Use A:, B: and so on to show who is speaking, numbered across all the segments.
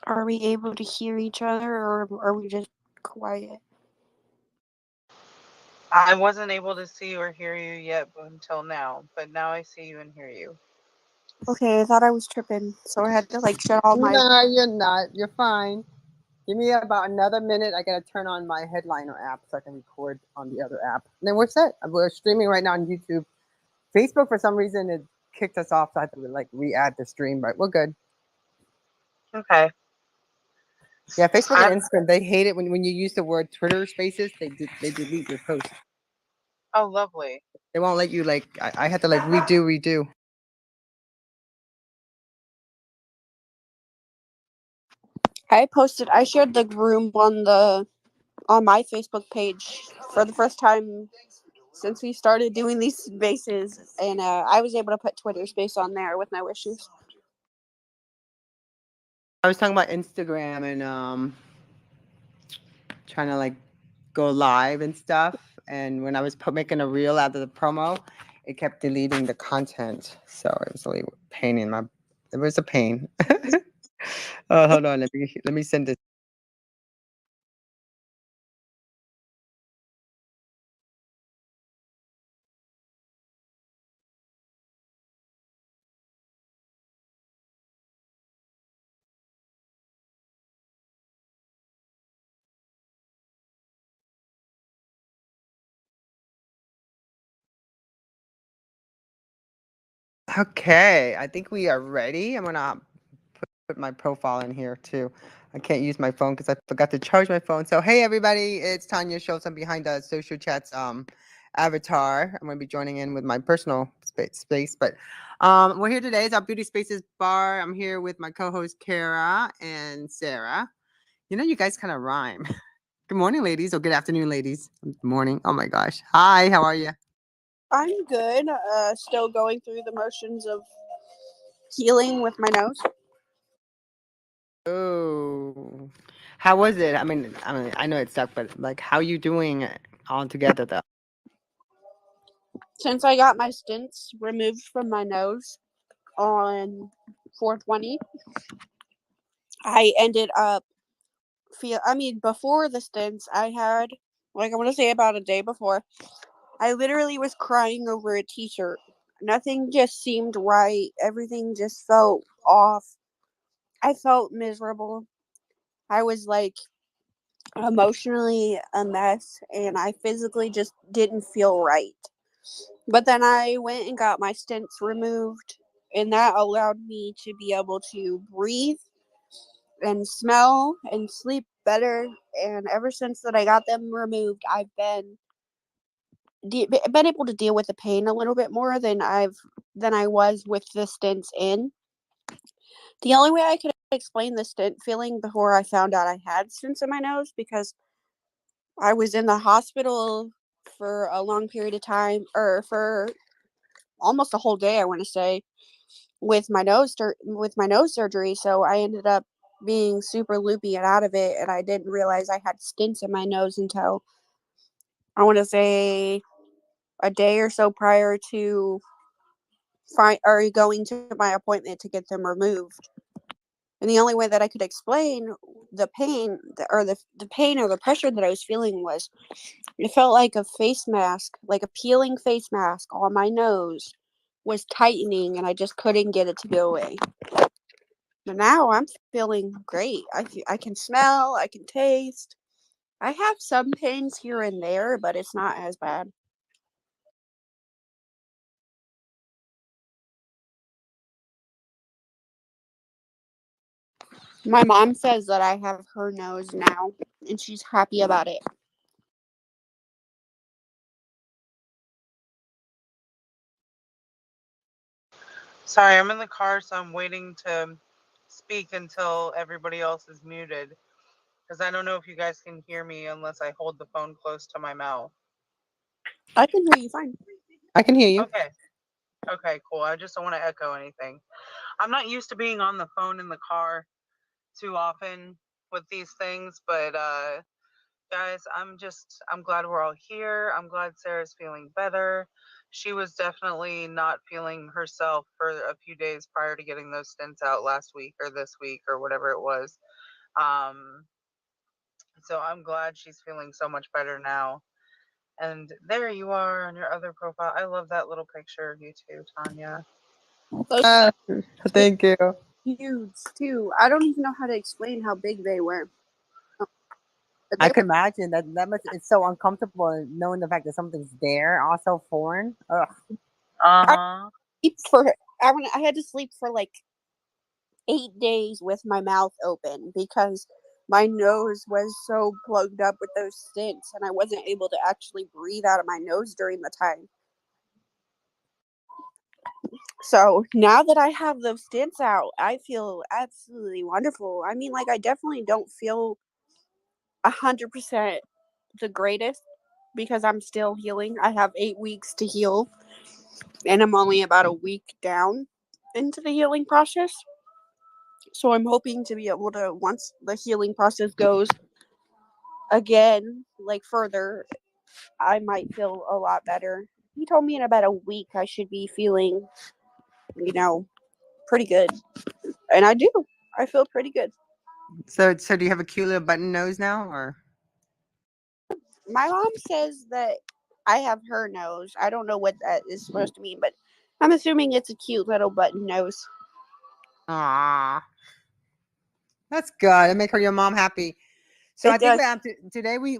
A: Are we able to hear each other, or are we just quiet?
B: I wasn't able to see or hear you yet until now, but now I see you and hear you.
A: Okay, I thought I was tripping, so I had to like shut all my.
C: No, you're not. You're fine. Give me about another minute. I gotta turn on my Headliner app so I can record on the other app. And then we're set. We're streaming right now on YouTube. Facebook, for some reason, it kicked us off, so I had to like re-add the stream, but we're good.
B: Okay.
C: Yeah, Facebook and
B: I'm,
C: Instagram, they hate it when you use the word Twitter Spaces. They delete your post.
B: oh, lovely.
C: They won't let you like. I had to like redo.
A: I shared the room on my Facebook page for the first time since we started doing these spaces, and I was able to put Twitter space on there with no issues.
C: I was talking about Instagram and trying to like go live and stuff. And when I was making a reel out of the promo, it kept deleting the content. So it was really pain in my. It was a pain. Oh, hold on. Let me send this. Okay, I think we are ready. I'm gonna put my profile in here too. I can't use my phone because I forgot to charge my phone. So hey everybody, it's Tonya Scholz. I'm behind the social chats avatar. I'm gonna be joining in with my personal space, but we're here today. It's our Beauty Spaces bar. I'm here with my co-host Cara and Sarah. You know, you guys kind of rhyme. Good morning, ladies, or good afternoon, ladies. Good morning. Oh my gosh. Hi, how are you?
A: I'm good. Still going through the motions of healing with my nose.
C: Oh, how was it? I mean, I know it sucked, but like, how you doing all together though?
A: Since I got my stents removed from my nose on 420, I ended up before the stents, I had, like, I want to say about a day before, I literally was crying over a t-shirt. Nothing just seemed right. Everything just felt off. I felt miserable. I was like emotionally a mess, and I physically just didn't feel right. But then I went and got my stents removed, and that allowed me to be able to breathe and smell and sleep better. And ever since that I got them removed, I've been able to deal with the pain a little bit more than I was with the stents in. The only way I could explain the stent feeling before I found out I had stents in my nose, because I was in the hospital for a long period of time, or for almost a whole day, I want to say, with my nose surgery. So I ended up being super loopy and out of it, and I didn't realize I had stents in my nose until, I want to say, a day or so prior to going to my appointment to get them removed. And the only way that I could explain the pain, the pain or the pressure that I was feeling, was it felt like a face mask, like a peeling face mask on my nose was tightening, and I just couldn't get it to go away. But now I'm feeling great. I can smell, I can taste. I have some pains here and there, but it's not as bad. My mom says that I have her nose now, and she's happy about it.
B: Sorry, I'm in the car, so I'm waiting to speak until everybody else is muted. Because I don't know if you guys can hear me unless I hold the phone close to my mouth.
A: I can hear you fine.
C: I can hear you.
B: Okay. Okay, cool. I just don't want to echo anything. I'm not used to being on the phone in the car too often with these things, but guys, I'm glad we're all here. I'm glad Sarah's feeling better. She was definitely not feeling herself for a few days prior to getting those stents out last week or this week or whatever it was. Um, so I'm glad she's feeling so much better now. And there you are on your other profile. I love that little picture of you too, Tonya.
A: Those
C: Uh, thank you.
A: huge too. I don't even know how to explain how big they were. But
C: I
A: they
C: can imagine that much. It's so uncomfortable knowing the fact that something's there, also foreign. Ugh.
B: Uh
A: I
B: huh.
A: sleep for I had to sleep for like 8 days with my mouth open because my nose was so plugged up with those stents and I wasn't able to actually breathe out of my nose during the time. So now that I have those stents out, I feel absolutely wonderful. I mean, like, I definitely don't feel 100% the greatest because I'm still healing. I have 8 weeks to heal, and I'm only about a week down into the healing process. So I'm hoping to be able to, once the healing process goes again, like further, I might feel a lot better. He told me in about a week I should be feeling, you know, pretty good. And I do. I feel pretty good.
C: So do you have a cute little button nose now, or?
A: My mom says that I have her nose. I don't know what that is supposed to mean, but I'm assuming it's a cute little button nose.
C: Aw, that's good. It make her your mom happy. So I
A: It
C: think
A: does.
C: today we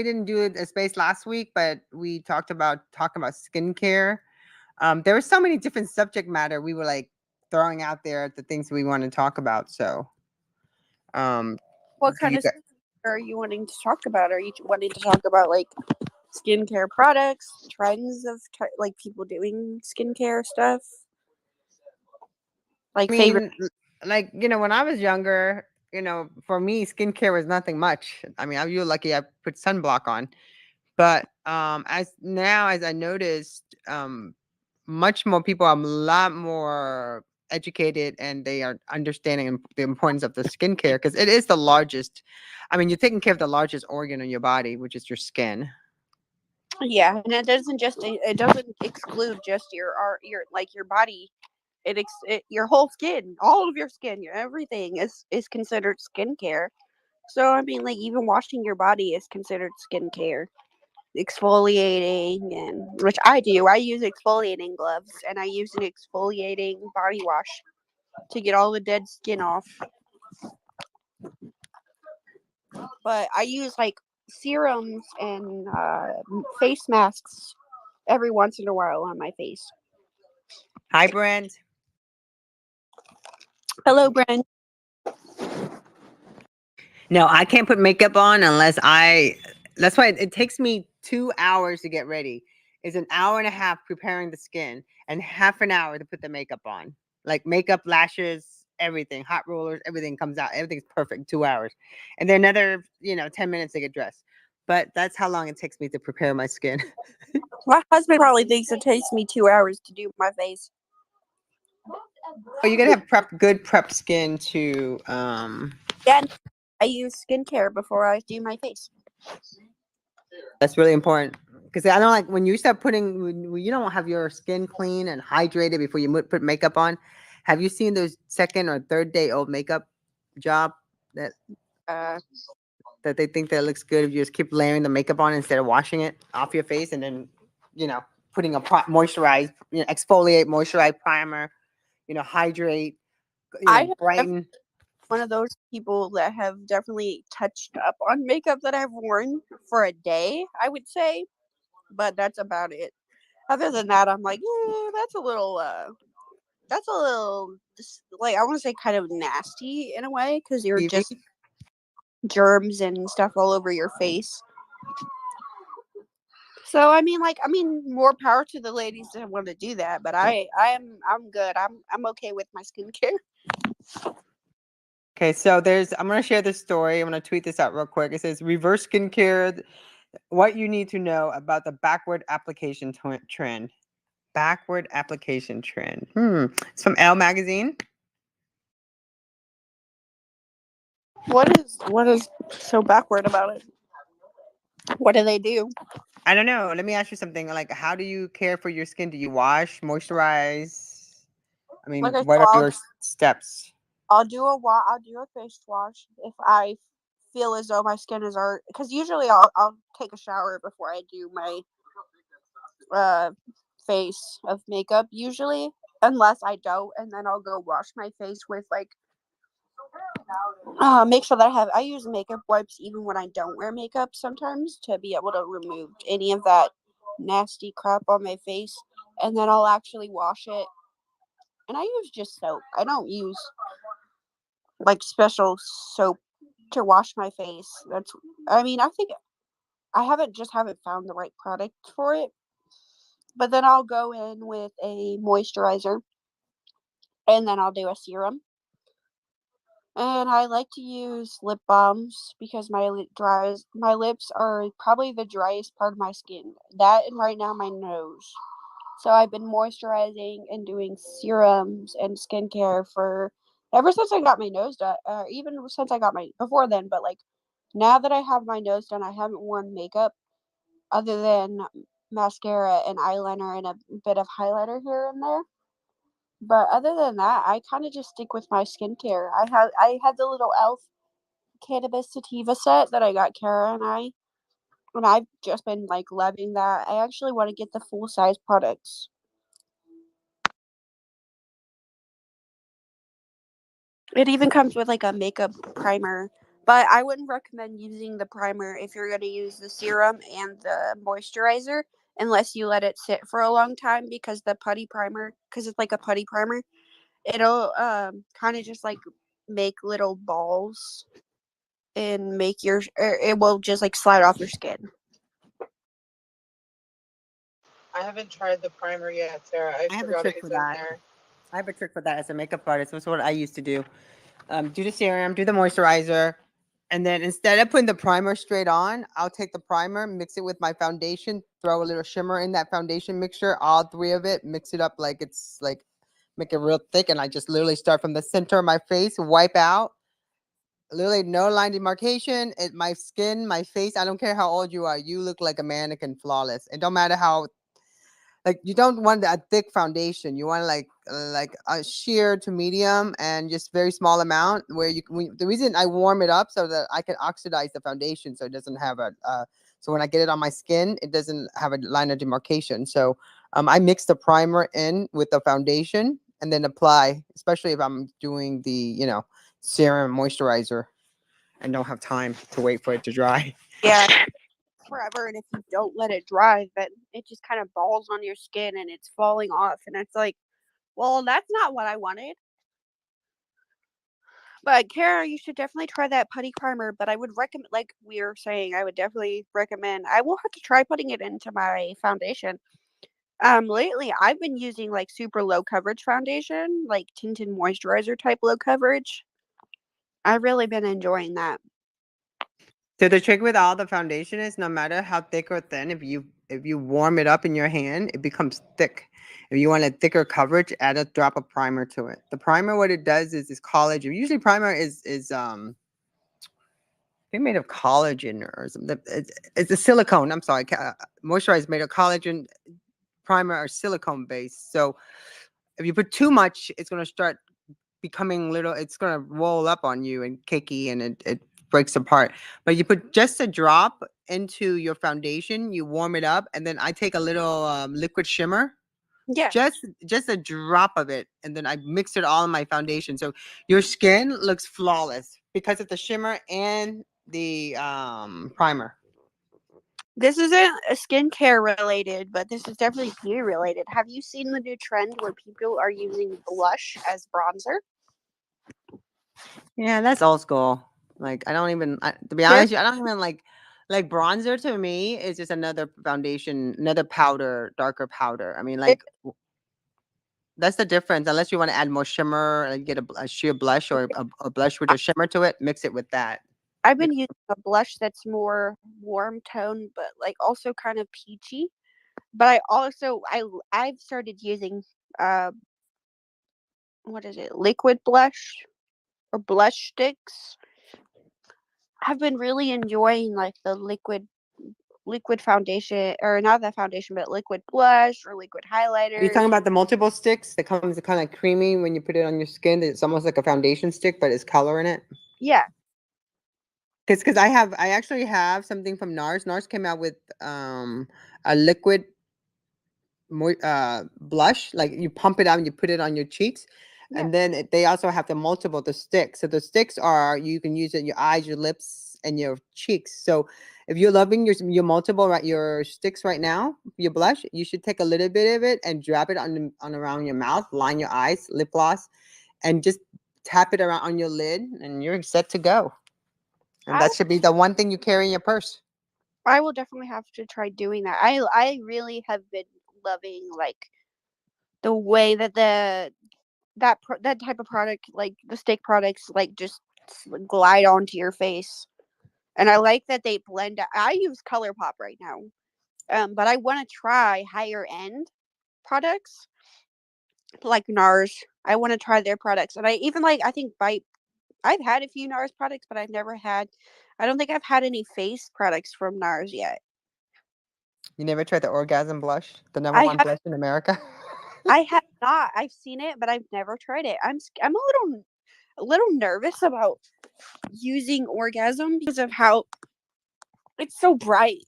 C: didn't do a space last week, but we talking about skincare. There were so many different subject matter we were like throwing out there the things we want to talk about. So um,
A: What
C: do
A: kind
C: you
A: of
C: got?
A: are you wanting to talk about? Are you wanting to talk about like skincare products, trends of like people doing skincare stuff,
C: I
A: like favorite?
C: mean, like when I was younger, for me, skincare was nothing much. I mean, you're lucky I put sunblock on. But as I noticed, much more people are a lot more educated and they are understanding the importance of the skincare because it is the largest. I mean, you're taking care of the largest organ in your body, which is your skin.
A: Yeah, and it doesn't exclude just your like your body. Your whole skin, all of your skin, your everything is considered skincare. So I mean, like even washing your body is considered skincare. Exfoliating, and which I do. I use exfoliating gloves and I use an exfoliating body wash to get all the dead skin off. But I use like serums and face masks every once in a while on my face.
C: Hi, Brand.
A: Hello, Bren.
C: No, I can't put makeup on unless I. That's why it takes me 2 hours to get ready. It's an hour and a half preparing the skin and half an hour to put the makeup on. Like makeup, lashes, everything, hot rollers, everything comes out. Everything's perfect. 2 hours, and then another 10 minutes to get dressed. But that's how long it takes me to prepare my skin.
A: My husband probably thinks it takes me 2 hours to do my face.
C: Oh, you gotta have good prep skin to
A: Yeah, I use skincare before I do my face.
C: That's really important because I don't like when you start putting when you don't have your skin clean and hydrated before you put makeup on. Have you seen those second or third day old makeup job that
A: Uh,
C: that they think that looks good if you just keep layering the makeup on instead of washing it off your face and then you know putting a moisturize, exfoliate, moisturize, primer, hydrate,
A: I have
C: brighten.
A: one of those people that have definitely touched up on makeup that I've worn for a day, I would say, but that's about it. Other than that, I'm like, yeah, that's a little, like, I want to say kind of nasty in a way because you're
C: TV.
A: just germs and stuff all over your face. So more power to the ladies that want to do that, but I'm good. I'm okay with my skincare.
C: Okay, so I'm gonna share this story. I'm gonna tweet this out real quick. It says reverse skincare. What you need to know about the backward application trend. Backward application trend. It's from Elle magazine.
A: What is so backward about it? What do they do?
C: I don't know. Let me ask you something. Like, how do you care for your skin? Do you wash, moisturize? I
A: Like
C: mean,
A: I said,
C: what are your steps?
A: I'll do a face wash if I feel as though my skin is already, because usually I'll take a shower before I do my uh face of makeup usually, unless I don't, and then I'll go wash my face with like make sure that I use makeup wipes even when I don't wear makeup sometimes to be able to remove any of that nasty crap on my face, and then I'll actually wash it. And I use just soap. I don't use like special soap to wash my face. I mean, I think I haven't found the right product for it. But then I'll go in with a moisturizer, and then I'll do a serum. And I like to use lip balms because my lips are probably the driest part of my skin. That and right now my nose. So I've been moisturizing and doing serums and skincare for ever since I got my nose done, even since I got my before then, but like now that I have my nose done, I haven't worn makeup other than mascara and eyeliner and a bit of highlighter here and there. But other than that, I kind of just stick with my skincare. I had the little elf cannabis sativa set that I got Cara and I've just been like loving that. I actually want to get the full size products. It even comes with like a makeup primer, but I wouldn't recommend using the primer if you're going to use the serum and the moisturizer unless you let it sit for a long time because the putty primer, because it's like a putty primer, it'll kind of just like make little balls and make it will just like slide off your skin.
B: I haven't tried the primer yet, Sarah. I
C: I have a
B: forgot it
C: trick
B: was
C: for
B: in
C: that.
B: there.
C: I have a trick for that as a makeup artist. That's what I used to do. Do the serum, do the moisturizer, and then instead of putting the primer straight on, I'll take the primer, mix it with my foundation, throw a little shimmer in that foundation mixture, all three of it, mix it up like it's like make it real thick, and I just literally start from the center of my face, wipe out. Literally no line demarcation. My skin, my face. I don't care how old you are. You look like a mannequin, flawless. It don't matter how like you don't want a thick foundation. You want like a sheer to medium and just very small amount where the reason I warm it up so that I can oxidize the foundation so it doesn't have so when I get it on my skin it doesn't have a line of demarcation. So I mix the primer in with the foundation and then apply, especially if I'm doing the serum moisturizer and don't have time to wait for it to dry.
A: Yeah, forever, and if you don't let it dry, then it just kind of balls on your skin and it's falling off, and it's like, well, that's not what I wanted. But Kara, you should definitely try that putty primer. But I would recommend, like we were saying, I would definitely recommend. I will have to try putting it into my foundation. Lately I've been using like super low coverage foundation, like tinted moisturizer type low coverage. I've really been enjoying that.
C: So the trick with all the foundation is no matter how thick or thin, if you warm it up in your hand, it becomes thick. If you want a thicker coverage, add a drop of primer to it. The primer, what it does is collagen. Usually primer is I think made of collagen or something. It's a silicone. I'm sorry, moisturizer is made of collagen. Primer or silicone based. So if you put too much, it's gonna start becoming little, it's gonna roll up on you and cakey and it breaks apart. But you put just a drop into your foundation, you warm it up, and then I take a little liquid shimmer,
A: Yeah.
C: just a drop of it, and then I mix it all in my foundation. So your skin looks flawless because of the shimmer and the primer.
A: This isn't a skincare related, but this is definitely beauty related. Have you seen the new trend where people are using blush as bronzer?
C: Yeah, that's old school. Like I don't even to be
A: There,
C: honest, I don't even like bronzer to me is just another foundation, another powder, darker powder. I mean,
A: there-
C: like that's the difference. Unless you want to add more shimmer, get a sheer blush or a blush with a shimmer to it, mix it with that.
A: I've
C: Mix-
A: been using a blush that's more warm tone, but like also kind of peachy. But I've started using uh what is it, liquid blush or blush sticks. I've been really enjoying like the liquid liquid foundation, or not that foundation, but liquid blush or liquid
C: Are you
A: highlighters.
C: talking about the multiple sticks that comes kind of creamy when you put it on your skin? It's almost like a foundation stick, but it's color in it.
A: Yeah.
C: Because I actually have something from NARS. NARS came out with a liquid blush, like you pump it out and you put it on your cheeks.
A: Yeah.
C: And then they also have the sticks. So the sticks are, you can use it in your eyes, your lips, and your cheeks. So if you're loving your multiple, right, your sticks right now, your blush, you should take a little bit of it and drop it on around your mouth, line your eyes, lip gloss, and just tap it around on your lid, and you're set to go. And
A: I
C: that should be the one thing you carry in your purse.
A: I will definitely have to try doing that. I really have been loving like the way that that type of product, like the stick products, like just glide onto your face. And I like that they blend out. I use ColourPop right now. But I want to try higher end products like NARS. I want to try their products. And I even like, I think I've had a few NARS products, but I don't think I've had any face products from NARS yet.
C: You never tried the orgasm blush, the number
A: I
C: one
A: have
C: blush in America?
A: I have not. I've seen it, but I've never tried it. I'm a little nervous about using orgasm because of how it's so bright.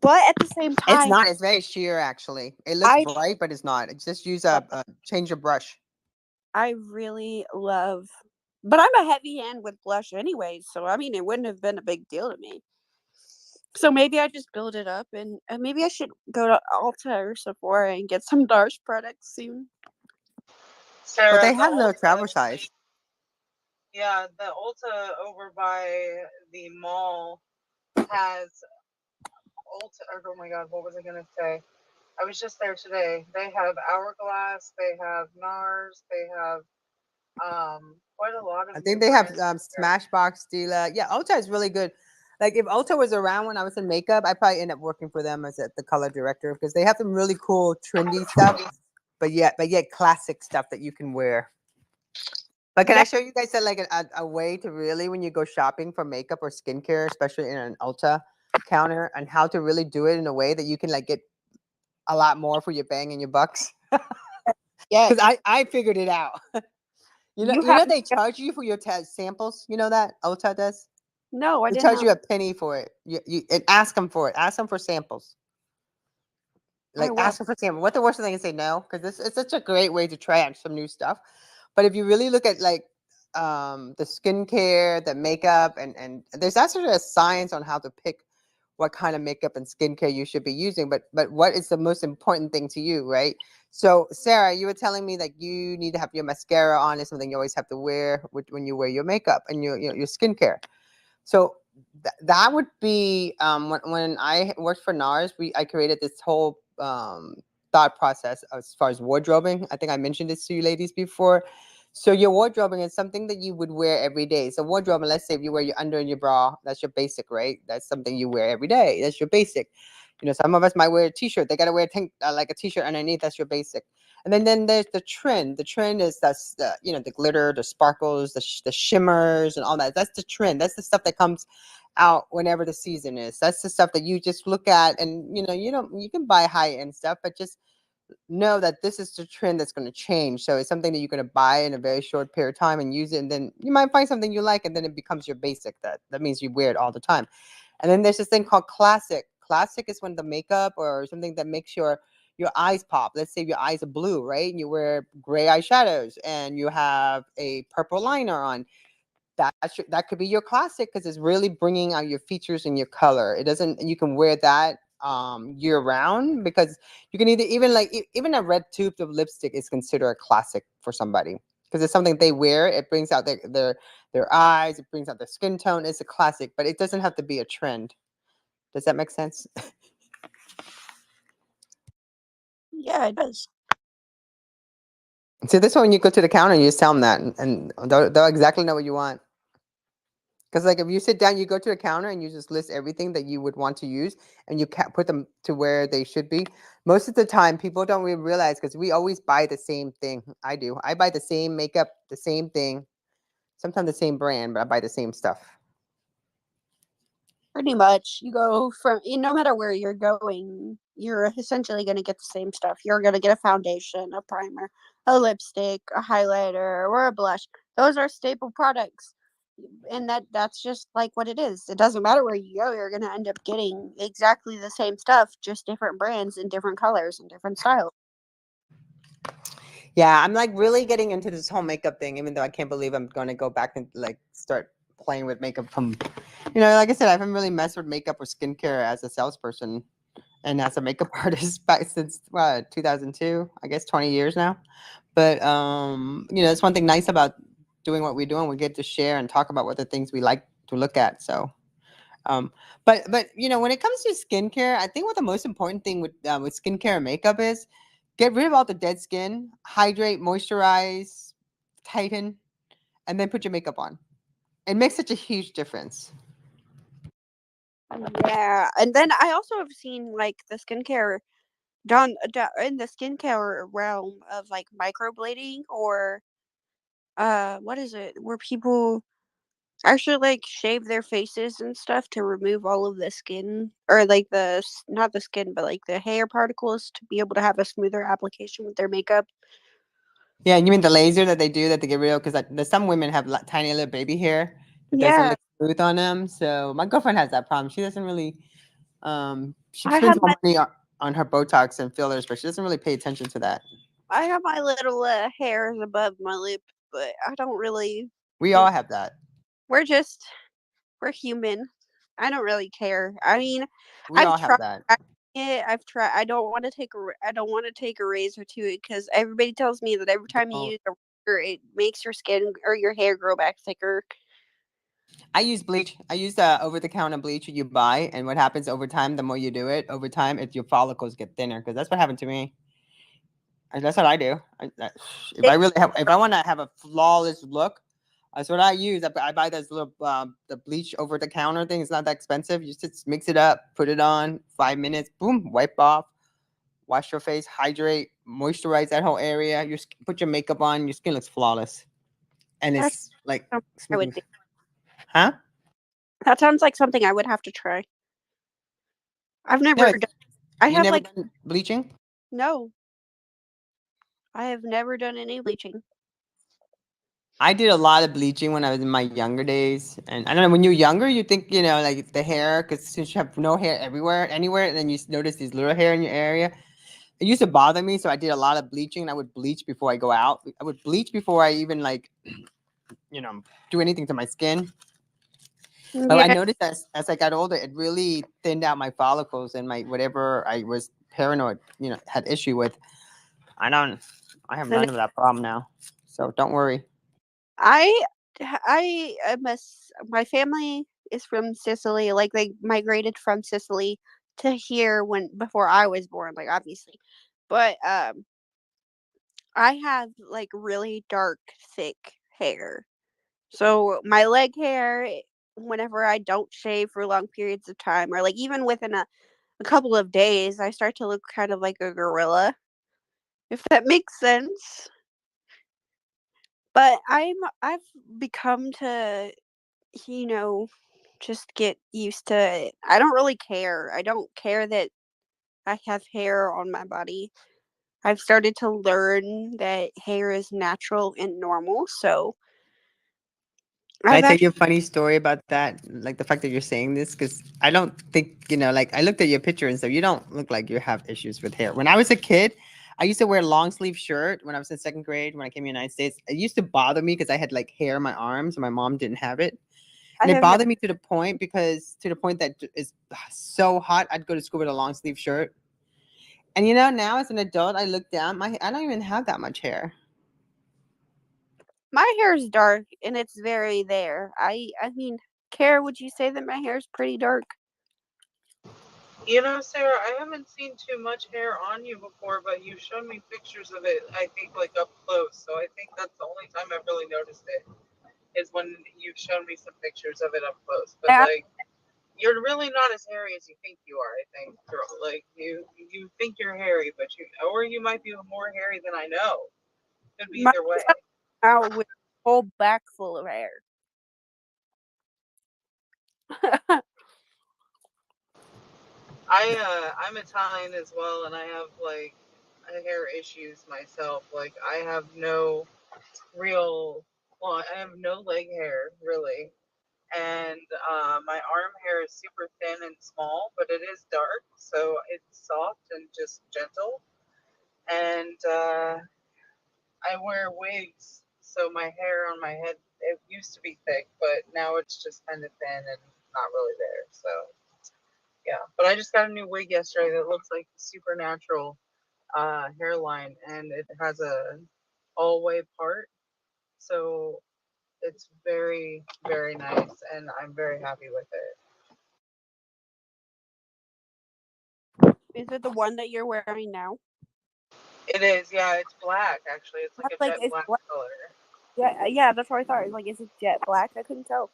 A: But at the same
C: It's
A: time,
C: not. It's very sheer, actually. It looks
A: I
C: bright, but it's not. Just use
A: love
C: a change your brush.
A: I really love, but I'm a heavy hand with blush anyways, so I mean, it wouldn't have been a big deal to me. So maybe I just build it up, and maybe I should go to Ulta or Sephora and get some NARS products soon.
C: But
B: Sarah,
C: they
B: the
C: have no
B: Ulta,
C: travel size.
B: yeah, the Ulta over by the mall has Ulta. Oh my God, what was I gonna say? I was just there today. They have Hourglass. They have NARS. They have quite a lot of
C: I think
B: new
C: they have
B: brands there.
C: Smashbox, Stila. Yeah, Ulta is really good. Like if Ulta was around when I was in makeup, I probably end up working for them as the color director because they have some really cool trendy stuff, but yet classic stuff that you can wear. But can I
A: Yeah,
C: show you guys like a way to really, when you go shopping for makeup or skincare, especially in an Ulta counter, and how to really do it in a way that you can like get a lot more for your bang and your bucks?
A: yeah.
C: Because I figured it out.
A: You
C: You
A: have
C: know they charge you for your samples. You know that Ulta does.
A: no, I
C: They
A: didn't
C: charge
A: know.
C: you a penny for it. You and ask them for it. Ask them for samples.
A: I
C: Like
A: will.
C: ask them for samples. What the worst thing is say no? Because this it's such a great way to try out some new stuff. But if you really look at like the skincare, the makeup, and there's actually a science on how to pick what kind of makeup and skincare you should be using. But what is the most important thing to you, right? So Sarah, you were telling me that you need to have your mascara on. Is something you always have to wear when you wear your makeup and your skincare. So that would be when I worked for NARS, I created this whole thought process as far as wardrobing. I think I mentioned this to you ladies before. So your wardrobing is something that you would wear every day. So wardrobing, let's say if you wear your under and your bra, that's your basic, right? That's something you wear every day. That's your basic. Some of us might wear a t-shirt. They got to wear like a t-shirt underneath. That's your basic. And then there's the trend. The trend is that's the glitter, the sparkles, the shimmers, and all that. That's the trend. That's the stuff that comes out whenever the season is. That's the stuff that you just look at, and you can buy high end stuff, but just know that this is the trend that's going to change. So it's something that you're going to buy in a very short period of time and use it, and then you might find something you like, and then it becomes your basic. That means you wear it all the time. And then there's this thing called classic. Classic is when the makeup or something that makes your eyes pop. Let's say your eyes are blue, right? And you wear gray eyeshadows and you have a purple liner on. That could be your classic because it's really bringing out your features and your color. It doesn't. You can wear that year round because you can even like even a red tube of lipstick is considered a classic for somebody because it's something they wear. It brings out their eyes. It brings out their skin tone. It's a classic, but it doesn't have to be a trend. Does that make sense?
A: Yeah, it does.
C: So this one, when you go to the counter, you just tell them that, and they'll exactly know what you want. Because like if you sit down, you go to the counter and you just list everything that you would want to use, and you can't put them to where they should be. Most of the time, people don't really realize because we always buy the same thing. I do. I buy the same makeup, the same thing, sometimes the same brand, but I buy the same stuff.
A: Pretty much. You go from no matter where you're going, you're essentially going to get the same stuff. You're going to get a foundation, a primer, a lipstick, a highlighter, or a blush. Those are staple products. And that's just like what it is. It doesn't matter where you go, you're going to end up getting exactly the same stuff, just different brands and different colors and different styles.
C: Yeah, I'm like really getting into this whole makeup thing, even though I can't believe I'm going to go back and like start playing with makeup from, like I said, I haven't really messed with makeup or skincare as a salesperson and as a makeup artist back since 2002, I guess 20 years now. But it's one thing nice about doing what we're doing. We get to share and talk about what the things we like to look at. So, but when it comes to skincare, I think what the most important thing with skincare and makeup is get rid of all the dead skin, hydrate, moisturize, tighten, and then put your makeup on. It makes such a huge difference.
A: Yeah, and then I also have seen like the skincare done in the skincare realm of like microblading or what is it where people actually like shave their faces and stuff to remove all of the skin or like not the skin but like the hair particles to be able to have a smoother application with their makeup.
C: Yeah, you mean the laser that they do that they get rid of? Because there's some women have tiny little baby hair that doesn't
A: Yeah,
C: look smooth on them. So my girlfriend has that problem. She doesn't really, she
A: I
C: spends
A: have
C: more money on her Botox and fillers, but she doesn't really pay attention to that.
A: my little hairs above my lip, but I don't really.
C: We all have that.
A: We're just we're human. I don't really care. I mean,
C: We
A: I've
C: all have
A: tried
C: that.
A: it. I've tried. I don't want to take a razor to it because everybody tells me that every time you
C: Don't.
A: use a razor, it makes your skin or your hair grow back thicker.
C: I use bleach. I use the over-the-counter bleach you buy, and what happens over time, the more you do it, over time, your follicles get thinner. Because that's what happened to me. And that's what I do.
A: It,
C: If I want to have a flawless look, that's what I use. I buy this little the bleach over the counter thing. It's not that expensive. You just mix it up, put it on, 5 minutes, boom, wipe off, wash your face, hydrate, moisturize that whole area. Put your makeup on, your skin looks flawless, and
A: that's
C: it's like
A: something I would
C: smooth.
A: do.
C: Huh?
A: That sounds like something I would have to try. I've
C: No,
A: never done. I
C: you
A: have
C: never
A: like
C: done bleaching?
A: no. I have never done any bleaching.
C: I did a lot of bleaching when I was in my younger days, and I don't know. When you're younger, you think like the hair, because since you have no hair anywhere, and then you notice these little hair in your area. It used to bother me, so I did a lot of bleaching. I would bleach before I go out. I would bleach before I even do anything to my skin. But I
A: Yeah,
C: noticed as I got older, it really thinned out my follicles and my whatever I was paranoid, had issue with. I don't. I have
A: and
C: none of that problem now, so don't worry.
A: I I am my family is from Sicily. Like they migrated from Sicily to here when before I was born. Like obviously, but I have like really dark, thick hair. So my leg hair, whenever I don't shave for long periods of time, or like even within a couple of days, I start to look kind of like a gorilla, if that makes sense. But I've become to, you know, just get used to it. I don't really care. I don't care that I have hair on my body. I've started to learn that hair is natural and normal. So
C: Can I
A: I've
C: tell you
A: actually
C: a funny story about that? Like the fact that you're saying this, because I don't think, like I looked at your picture and stuff. You don't look like you have issues with hair. When I was a kid, I used to wear a long sleeve shirt when I was in second grade. When I came to the United States, it used to bother me because I had like hair on my arms and my mom didn't have it.
A: I
C: And it
A: have never
C: bothered me to the point that it's so hot. I'd go to school with a long sleeve shirt. And now as an adult, I look down, I don't even have that much hair.
A: my hair is dark and it's very there. I mean, Cara, would you say that my hair is pretty dark?
B: Sarah, I haven't seen too much hair on you before, but you showed me pictures of it, I think, like up close. So I think that's the only time I've really noticed it, is when you've shown me some pictures of it up close. But,
A: Yeah,
B: like, you're really not as hairy as you think you are, I think, girl. Like, you think you're hairy, but or you might be more hairy than I know. Could be
A: my
B: either way.
A: out with a whole back full of hair.
B: I'm Italian as well, and I have like hair issues myself. Like I have no real, well, I have no leg hair really, and my arm hair is super thin and small, but it is dark, so it's soft and just gentle. And I wear wigs, so my hair on my head, it used to be thick, but now it's just kind of thin and not really there. So yeah, but I just got a new wig yesterday that looks like supernatural hairline, and it has a all way part, so it's very very nice, and I'm very happy with it.
A: Is it the one that you're wearing now?
B: It is, yeah. It's black actually. It's like
A: That's
B: a
A: like
B: jet
A: it's
B: black
A: black.
B: color.
A: Yeah, that's what I thought. Like, is it jet black? I couldn't tell.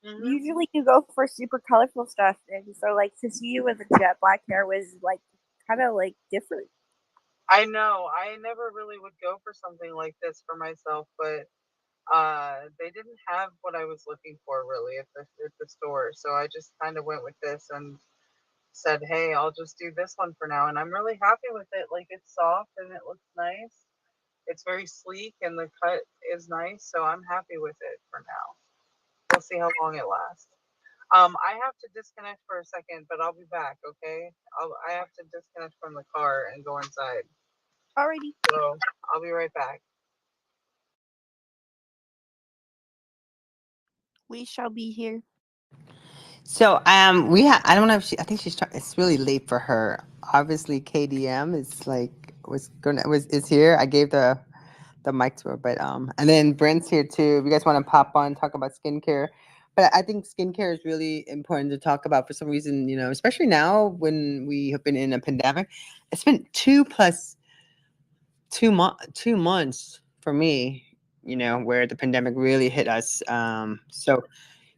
B: Hmm.
A: Usually, you go for super colorful stuff, and so like to see you with a jet black hair was like kind of like different.
B: I know. I never really would go for something like this for myself, but they didn't have what I was looking for really at the store. So I just kind of went with this and said, "Hey, I'll just do this one for now." And I'm really happy with it. Like it's soft and it looks nice. It's very sleek and the cut is nice, so I'm happy with it for now. We'll see how long it lasts. I have to disconnect for a second, but I'll be back. Okay, I have to disconnect from the car and go inside.
A: Alrighty,
B: So I'll be right back.
A: we shall be here.
C: So I don't know if she I think she's trying. It's really late for her. Obviously, KDM is like was is here. I gave the mic to her, but and then Brent's here too. If you guys want to pop on talk about skincare, but I think skincare is really important to talk about for some reason. Especially now when we have been in a pandemic. It's been 2 months for me. Where the pandemic really hit us. And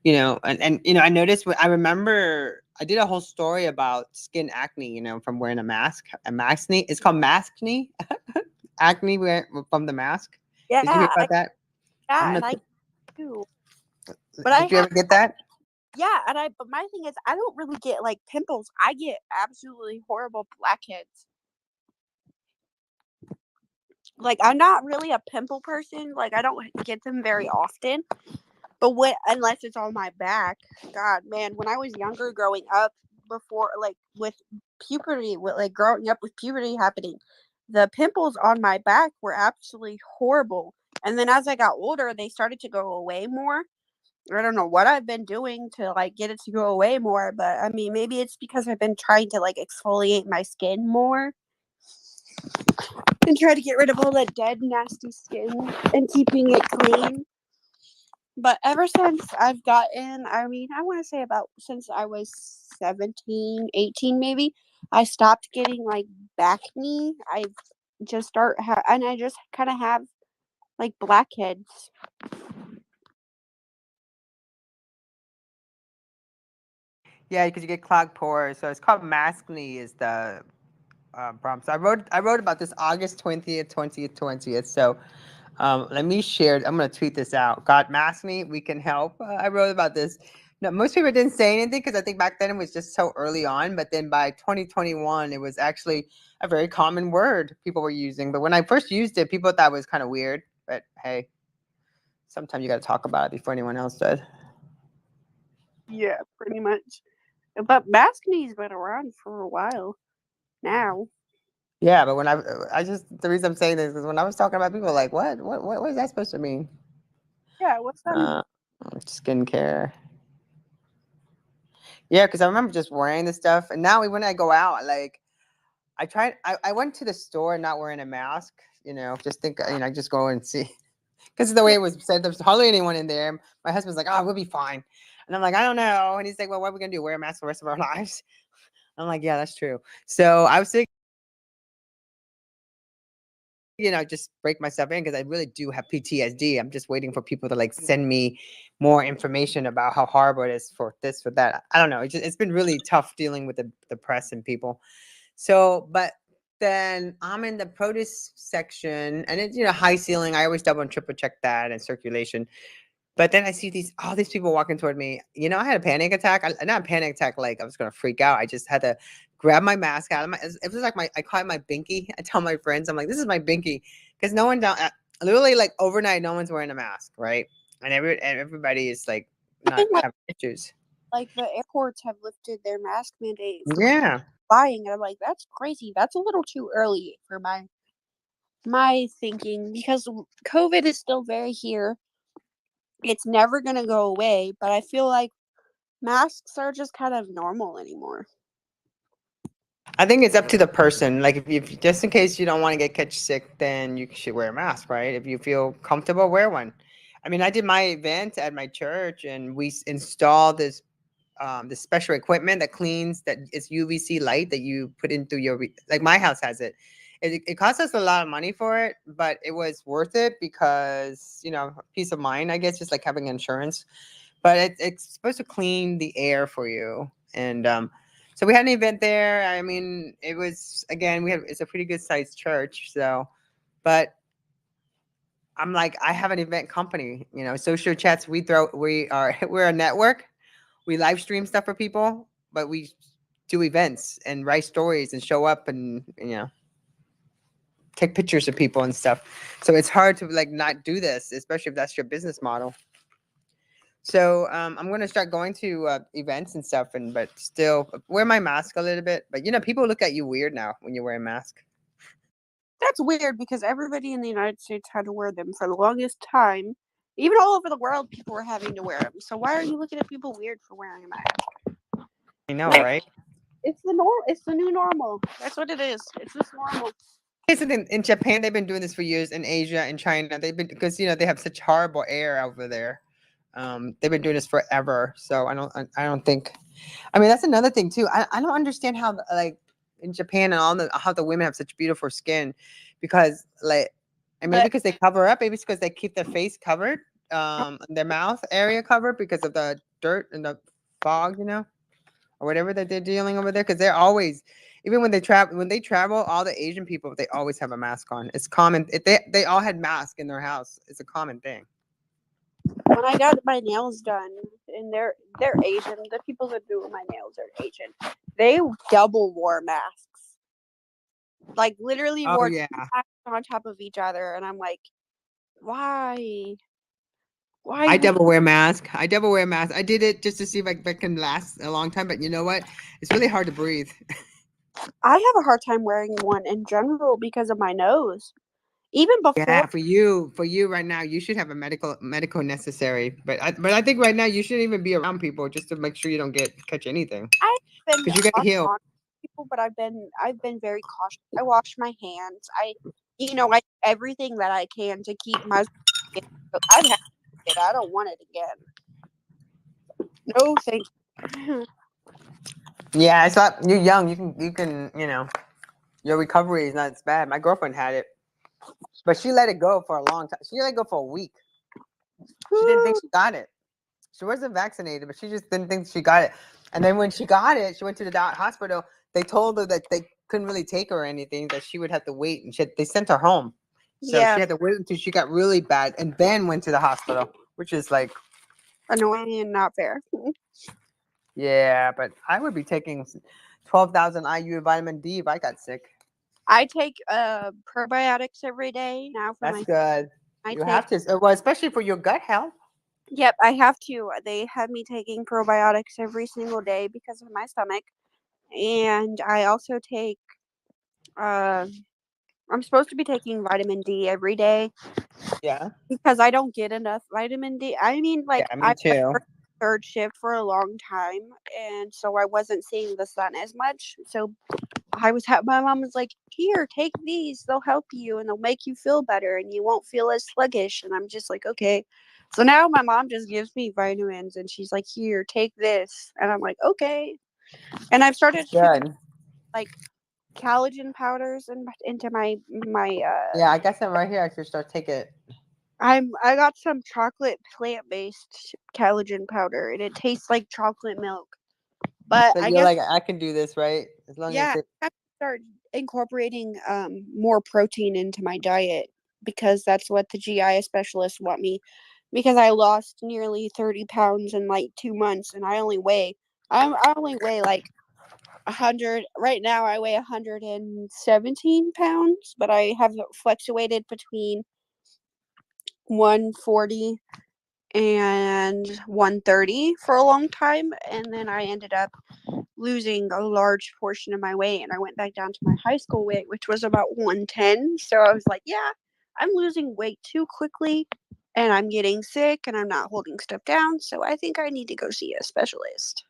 C: I noticed I remember I did a whole story about skin acne, from wearing a mask. A maskne. It's called maskne. Acne from the mask. Did you hear
A: Yeah,
C: about that? I'm
A: yeah, and
C: gonna.
A: I do. But I
C: Did you
A: have
C: ever get that?
A: yeah, and I but my thing is I don't really get like pimples. I get absolutely horrible blackheads. Like I'm not really a pimple person. Like I don't get them very often. But what unless it's on my back. God, man, when I was younger growing up before like with puberty, with like growing up with puberty happening, the pimples on my back were absolutely horrible. And then as I got older, they started to go away more. I don't know what I've been doing to like get it to go away more, but I mean, maybe it's because I've been trying to like exfoliate my skin more and try to get rid of all that dead, nasty skin and keeping it clean. But ever since I've gotten, I mean, I want to say about since I was 17, 18 maybe, I stopped getting like back knee. I just and I just kind of have like blackheads.
C: Yeah, because you get clogged pores. So it's called maskne is the problem. So I wrote about this August 20th. So let me share. I'm gonna tweet this out. God, maskne, we can help. I wrote about this. No, most people didn't say anything because I think back then it was just so early on. But then by 2021, it was actually a very common word people were using. But when I first used it, people thought it was kind of weird. But hey, sometimes you got to talk about it before anyone else does.
A: Yeah, pretty much. But Baskini's been around for a while now.
C: Yeah, but I just the reason I'm saying this is when I was talking about people like what is that supposed to mean?
A: Yeah, what's that mean?
C: Uh, skincare. Yeah, because I remember just wearing this stuff, and now when I go out, like I went to the store not wearing a mask. Just think, I just go and see because the way
A: Yeah,
C: it was said, there's hardly anyone in there. My husband's like, "Oh, we'll be fine," and I'm like, "I don't know," and he's like, "Well, what are we gonna do? Wear a mask for the rest of our lives?" I'm like, "Yeah, that's true." So I was thinking, just break myself in because I really do have PTSD. I'm just waiting for people to like send me more information about how horrible it is for this, for that. I don't know. It's been really tough dealing with the press and people. So, but then I'm in the produce section and it's, high ceiling. I always double and triple check that and circulation. But then I see all these people walking toward me. You know, I had a panic attack. Not a panic attack, like I was gonna freak out. I just had to grab my mask out of my. It was like I call it my binky. I tell my friends, I'm like, this is my binky, because no one down. Literally, like overnight, no one's wearing a mask, right? And everybody is like not
A: Even like
C: having issues.
A: the airports have lifted their mask mandate for
C: Yeah.
A: flying, and I'm like, that's crazy. That's a little too early for my thinking, because COVID is still very here. It's never gonna go away, but I feel like masks are just kind of normal anymore.
C: I think it's up to the person. Like, if just in case you don't want to get catch sick, then you should wear a mask, right? If you feel comfortable, wear one. I mean, I did my event at my church, and we installed this special equipment that cleans, that it's UVC light that you put into your, like my house has it. It cost us a lot of money for it, but it was worth it because, peace of mind, I guess, just like having insurance. But it's supposed to clean the air for you. And so we had an event there. I mean, it was, again, it's a pretty good sized church. So, but I'm like, I have an event company, social chats. We're a network. We live stream stuff for people, but we do events and write stories and show up and, take pictures of people and stuff. So it's hard to like not do this, especially if that's your business model. So I'm going to start going to events and stuff, but still wear my mask a little bit. But, people look at you weird now when you wear a mask.
A: That's weird, because everybody in the United States had to wear them for the longest time. Even all over the world, people were having to wear them. So why are you looking at people weird for wearing a mask?
C: I know, right?
A: It's the new normal. That's what it is. It's just normal.
C: In Japan, they've been doing this for years. In Asia and China, they've been, because they have such horrible air over there. They've been doing this forever. So I don't think. I mean, that's another thing too. I don't understand how, like, in Japan and how the women have such beautiful skin, because like, and maybe because they cover up, maybe it's because they keep their face covered, their mouth area covered because of the dirt and the fog, or whatever that they're dealing over there. Because they're always, even when they travel, all the Asian people, they always have a mask on. It's common. They all had masks in their house. It's a common thing.
A: When I got my nails done, and they're Asian, the people that do my nails are Asian. They double wore masks, like literally wore
C: yeah.
A: masks on top of each other, and I'm like, why? Why?
C: I double wear mask. I did it just to see if I can last a long time. But you know what? It's really hard to breathe.
A: I have a hard time wearing one in general because of my nose. Even before,
C: Yeah, for you right now, you should have a medical necessary. But I think right now you shouldn't even be around people just to make sure you don't catch anything.
A: I've been
C: Because you gotta heal.
A: people, but I've been very cautious. I wash my hands. I everything that I can to keep my. I've had it. I don't want it again. No, thank you.
C: Yeah, it's not. You're young. You can. Your recovery is not as bad. My girlfriend had it, but she let it go for a long time. She let it go for a week. She didn't think she got it. She wasn't vaccinated, but she just didn't think she got it. And then when she got it, she went to the hospital. They told her that they couldn't really take her or anything, that she would have to wait. And they sent her home. So
A: Yeah,
C: she had to wait until she got really bad and then went to the hospital, which is like,
A: annoying and not fair.
C: yeah, but I would be taking 12,000 IU vitamin D if I got sick.
A: I take probiotics every day now for
C: That's good.
A: I
C: You
A: take.
C: have to, well, especially for your gut health.
A: Yep, I have to. They have me taking probiotics every single day because of my stomach, and I also take. Uh, I'm supposed to be taking vitamin D every day
C: Yeah.
A: because I don't get enough vitamin D. I mean, like,
C: Yeah, me
A: I
C: too.
A: worked third shift for a long time, and so I wasn't seeing the sun as much. So my mom was like, "Here, take these. They'll help you, and they'll make you feel better, and you won't feel as sluggish." And I'm just like, "Okay." So now my mom just gives me vitamins, and she's like, "Here, take this," and I'm like, "Okay." And I've started putting
C: Good.
A: like collagen powders into my.
C: Yeah, I got some right here. I should start taking it.
A: I got some chocolate plant based collagen powder, and it tastes like chocolate milk. But
C: So
A: I
C: you're
A: guess,
C: like, I can do this, right? As long as
A: yeah,
C: it.
A: I have to start incorporating more protein into my diet, because that's what the GI specialists want me because I lost nearly 30 pounds in like 2 months, and I only weigh like 100 right now. I weigh 117 pounds, but I have fluctuated between 140 and 130 for a long time, and then I ended up losing a large portion of my weight, and I went back down to my high school weight, which was about 110. So I was like, yeah, I'm losing weight too quickly, and I'm getting sick, and I'm not holding stuff down, so I think I need to go see a specialist.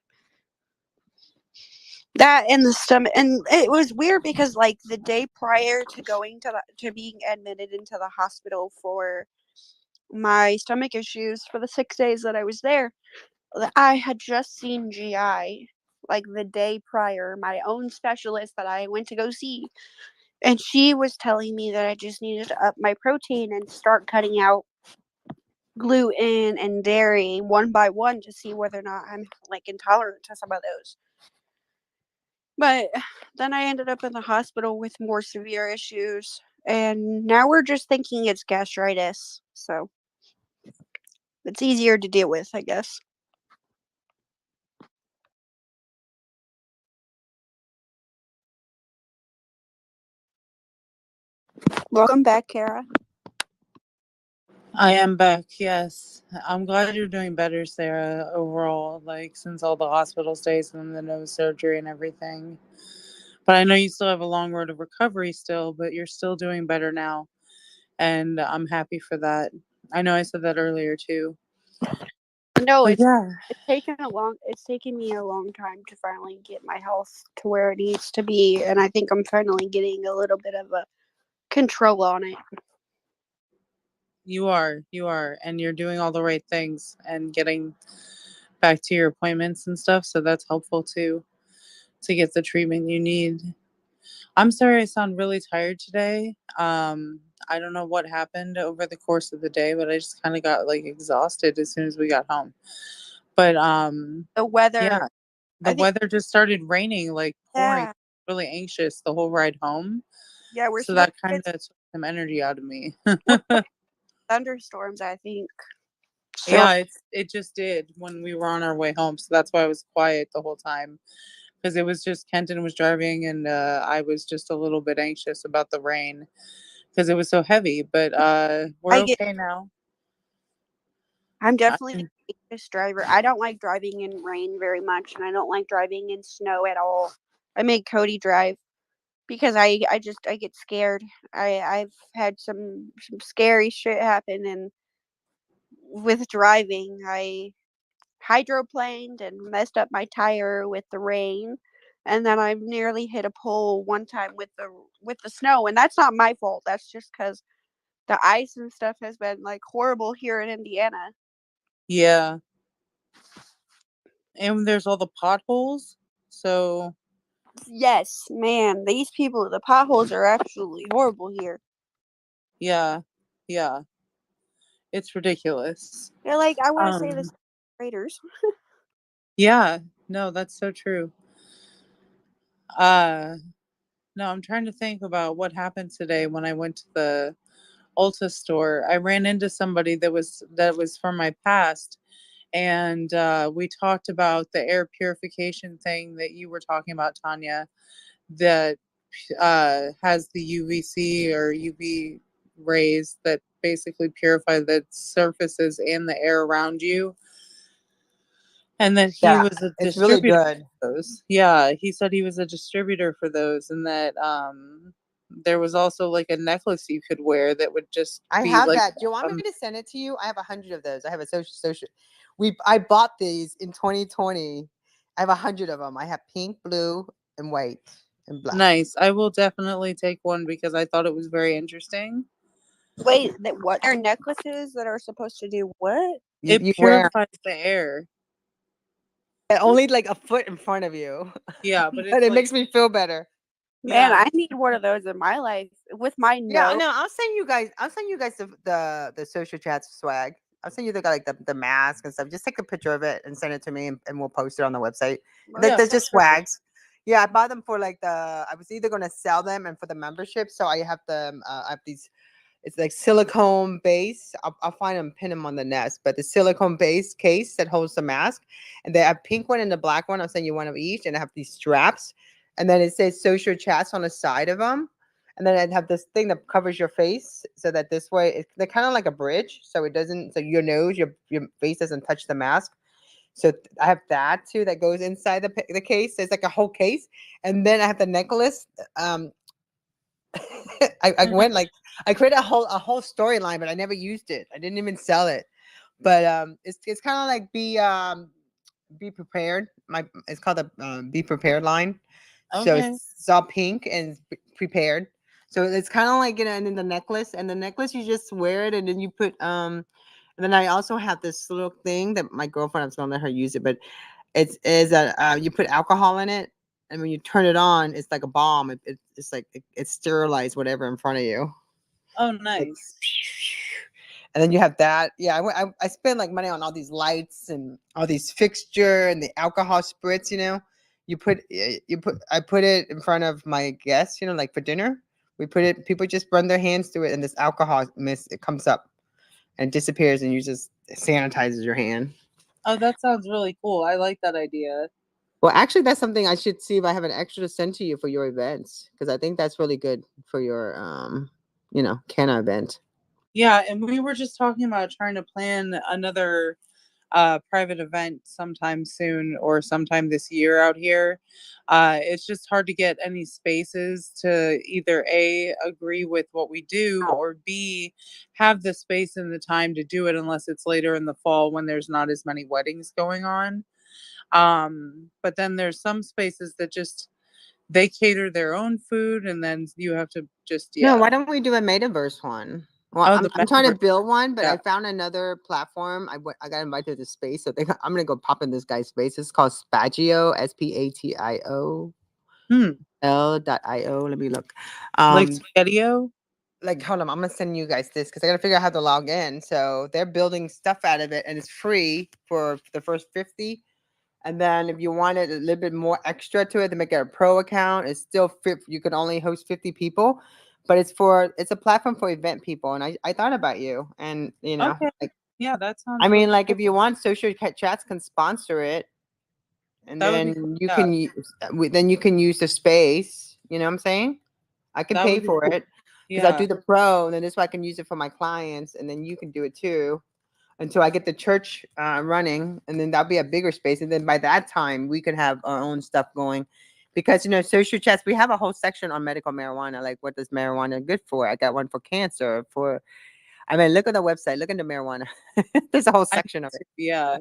A: That and the stomach, and it was weird because like the day prior to going to being admitted into the hospital for my stomach issues for the 6 days that I was there, I had just seen GI like the day prior, my own specialist that I went to go see. And she was telling me that I just needed to up my protein and start cutting out gluten and dairy one by one to see whether or not I'm like intolerant to some of those. But then I ended up in the hospital with more severe issues. And now we're just thinking it's gastritis. So it's easier to deal with, I guess. Welcome back, Cara.
B: I am back, yes. I'm glad you're doing better, Sarah, overall, like since all the hospital stays and the nose surgery and everything. But I know you still have a long road of recovery still, but you're still doing better now. And I'm happy for that. I know I said that earlier too.
A: No,
B: But yeah,
A: it's taken me a long time to finally get my health to where it needs to be, and I think I'm finally getting a little bit of a control on it.
B: you are, and you're doing all the right things and getting back to your appointments and stuff. So that's helpful too to get the treatment you need. I'm sorry I sound really tired today. I don't know what happened over the course of the day, but I just kind of got like exhausted as soon as we got home. But
A: The weather,
B: yeah,
A: I
B: the
A: think,
B: weather just started raining, like pouring,
A: yeah,
B: really anxious the whole ride home.
A: yeah, we're
B: So
A: supposed
B: that kind
A: to
B: of took some energy out of me.
A: we're thunderstorms, I think. So
B: Yeah, it just did when we were on our way home. So that's why I was quiet the whole time because it was just Kenton was driving and I was just a little bit anxious about the rain because it was so heavy. But we're
A: I get,
B: okay now.
A: I'm
B: I
A: definitely
B: can,
A: an anxious driver. I don't like driving in rain very much, and I don't like driving in snow at all. I make Cody drive because I get scared. I've had some scary shit happen, and with driving, I hydroplaned and messed up my tire with the rain, and then I've nearly hit a pole one time with the snow, and that's not my fault. That's just because the ice and stuff has been like horrible here in Indiana.
B: yeah. And there's all the potholes. So
A: Yes, man, these people, the potholes are absolutely horrible here.
B: yeah, yeah, it's ridiculous.
A: They're like, I want to say
B: Um,
A: this Raiders.
B: yeah, no, that's so true. Uh, no, I'm trying to think about what happened today when I went to the Ulta store. I ran into somebody that was from my past, and we talked about the air purification thing that you were talking about, Tonya, that has the UVC or UV rays that basically purify the surfaces and the air around you. And that he
C: Yeah,
B: was a
C: it's really
B: distributor
C: good.
B: for those. Yeah, he said he was a distributor for those, and that there was also like a necklace you could wear that would just
C: I
B: be
C: have
B: like
C: that. Do you want me to send it to you? I have 100 of those. I have a social. I bought these in 2020. I have 100 of them. I have pink, blue, and white and black.
B: nice. I will definitely take one because I thought it was very interesting.
A: Wait, that what are necklaces that are supposed to do what?
B: It
C: You wear
B: purifies the air.
C: only like a foot in front of you,
B: Yeah, but
C: but
B: it's
C: it
B: like
C: makes me feel better.
A: Man,
B: yeah,
A: I need one of those in my life with my
C: Yeah,
A: nose.
C: no, I'll send you guys. I'll send you guys the social chat swag. I'll send you the mask and stuff. Just take a picture of it and send it to me, and we'll post it on the website.
A: Most
C: They're
B: yeah, for
C: just
B: sure.
C: swags. Yeah, I bought them for like the. I was either gonna sell them and for the membership, so I have them. I have these It's like silicone base. I'll find them, pin them on the nest. But the silicone base case that holds the mask, and they have pink one and the black one. I'll send you one of each, and I have these straps, and then it says social chats on the side of them, and then I have this thing that covers your face, so that this way they're kind of like a bridge, so it doesn't, so your nose, your face doesn't touch the mask. So I have that too that goes inside the case. It's like a whole case, and then I have the necklace. Um, I went like I created a whole storyline, but I never used it. I didn't even sell it. But it's kind of like be prepared. It's called the be prepared line. So
B: Okay.
C: it's all pink and prepared. So it's kind of like, and then the necklace, you just wear it, and then you put and then I also have this little thing that my girlfriend, I'm just gonna let her use it, but it's a you put alcohol in it, and when you turn it on, it's like a bomb. It's like it sterilizes whatever in front of you.
B: Oh,
C: Like,
B: nice.
C: and then you have that. Yeah, I spend like money on all these lights and all these fixture and the alcohol spritz. I put it in front of my guests. Like for dinner, we put it. People just run their hands through it, and this alcohol mist, it comes up and disappears, and you just sanitizes your hand.
B: Oh, that sounds really cool. I like that idea.
C: Well, actually, that's something I should see if I have an extra to send to you for your events, because I think that's really good for your Canna event.
B: Yeah, and we were just talking about trying to plan another private event sometime soon or sometime this year out here. It's just hard to get any spaces to either A, agree with what we do, or B, have the space and the time to do it unless it's later in the fall when there's not as many weddings going on. But then there's some spaces that just they cater their own food and then you have to just
C: No, why don't we do a Metaverse one? Well,
B: Oh,
C: I'm
B: the
C: I'm trying to
B: metaverse.
C: build one, but
B: Yeah.
C: I found another platform. I got invited to space, so I'm gonna go pop in this guy's space. It's called Spatio, SPATIO
B: Hmm.
C: L.io. Let me look.
B: Like
C: Um,
B: spaghettio?
C: like hold on, I'm gonna send you guys this because I gotta figure out how to log in. So they're building stuff out of it, and it's free for the first 50. And then if you wanted a little bit more extra to it to make it a pro account, it's still fit. You can only host 50 people, but it's a platform for event people. And I thought about you, and
B: Okay.
C: like,
B: Yeah, that
C: I
B: sounds
C: mean,
B: really
C: like
B: cool.
C: if you want, social chats can sponsor it, and
B: That would be cool.
C: then you
B: Yeah,
C: can use the space. You know what I'm saying? I can
B: that
C: pay
B: would be
C: for
B: cool.
C: it because I
B: Yeah.
C: do the pro, and then this way I can use it for my clients, and then you can do it too until I get the church running, and then that'll be a bigger space. And then by that time, we could have our own stuff going, because social chats. We have a whole section on medical marijuana, like what does marijuana good for? I got one for cancer. I mean, look at the website. Look into marijuana. There's a whole
B: I need
C: section of
B: to,
C: it.
B: yeah.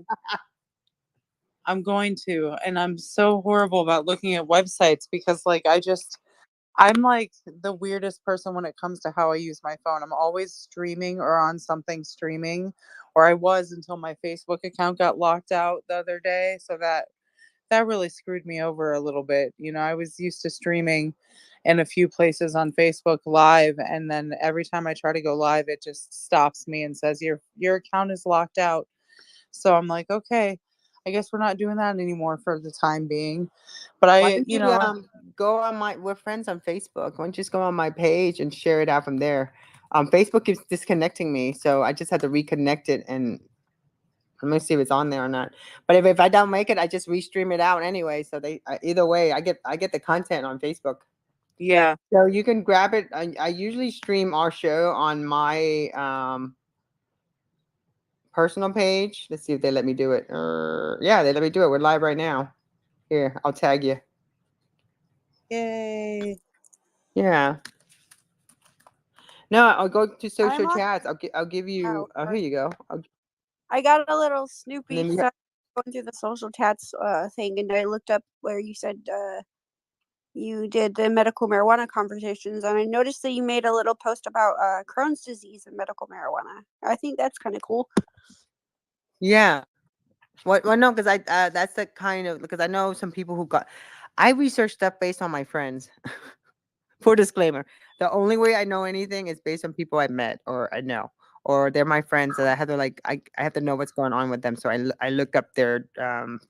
B: I'm going to. And I'm so horrible about looking at websites because I'm like the weirdest person when it comes to how I use my phone. I'm always streaming or on something streaming, or I was until my Facebook account got locked out the other day. So that really screwed me over a little bit. I was used to streaming in a few places on Facebook Live, and then every time I try to go live, it just stops me and says your account is locked out. So I'm like, okay, I guess we're not doing that anymore for the time being. But
C: Why don't you go on we're friends on Facebook. Why don't you just go on my page and share it out from there? Facebook keeps disconnecting me, so I just had to reconnect it, and let me see if it's on there or not. But if I don't make it, I just restream it out anyway. So either way, I get the content on Facebook.
B: yeah,
C: So you can grab it. I usually stream our show on my personal page. Let's see if they let me do it. Yeah, they let me do it. We're live right now. Here, I'll tag you.
B: yay.
C: Yeah. No, I'll go to
A: I'm
C: social
A: on
C: chats. I'll give you.
A: out.
C: Oh, here you go.
A: I got a little
C: And
A: Snoopy
C: then
A: because I was going through the social chats thing, and I looked up where you said you did the medical marijuana conversations, and I noticed that you made a little post about Crohn's disease and medical marijuana. I think that's kind of cool.
C: yeah. What? Well, no, because that's the kind of, because I know some people who got. I research stuff based on my friends. For disclaimer, the only way I know anything is based on people I met or I know, or they're my friends that I have to like I have to know what's going on with them. So I look up their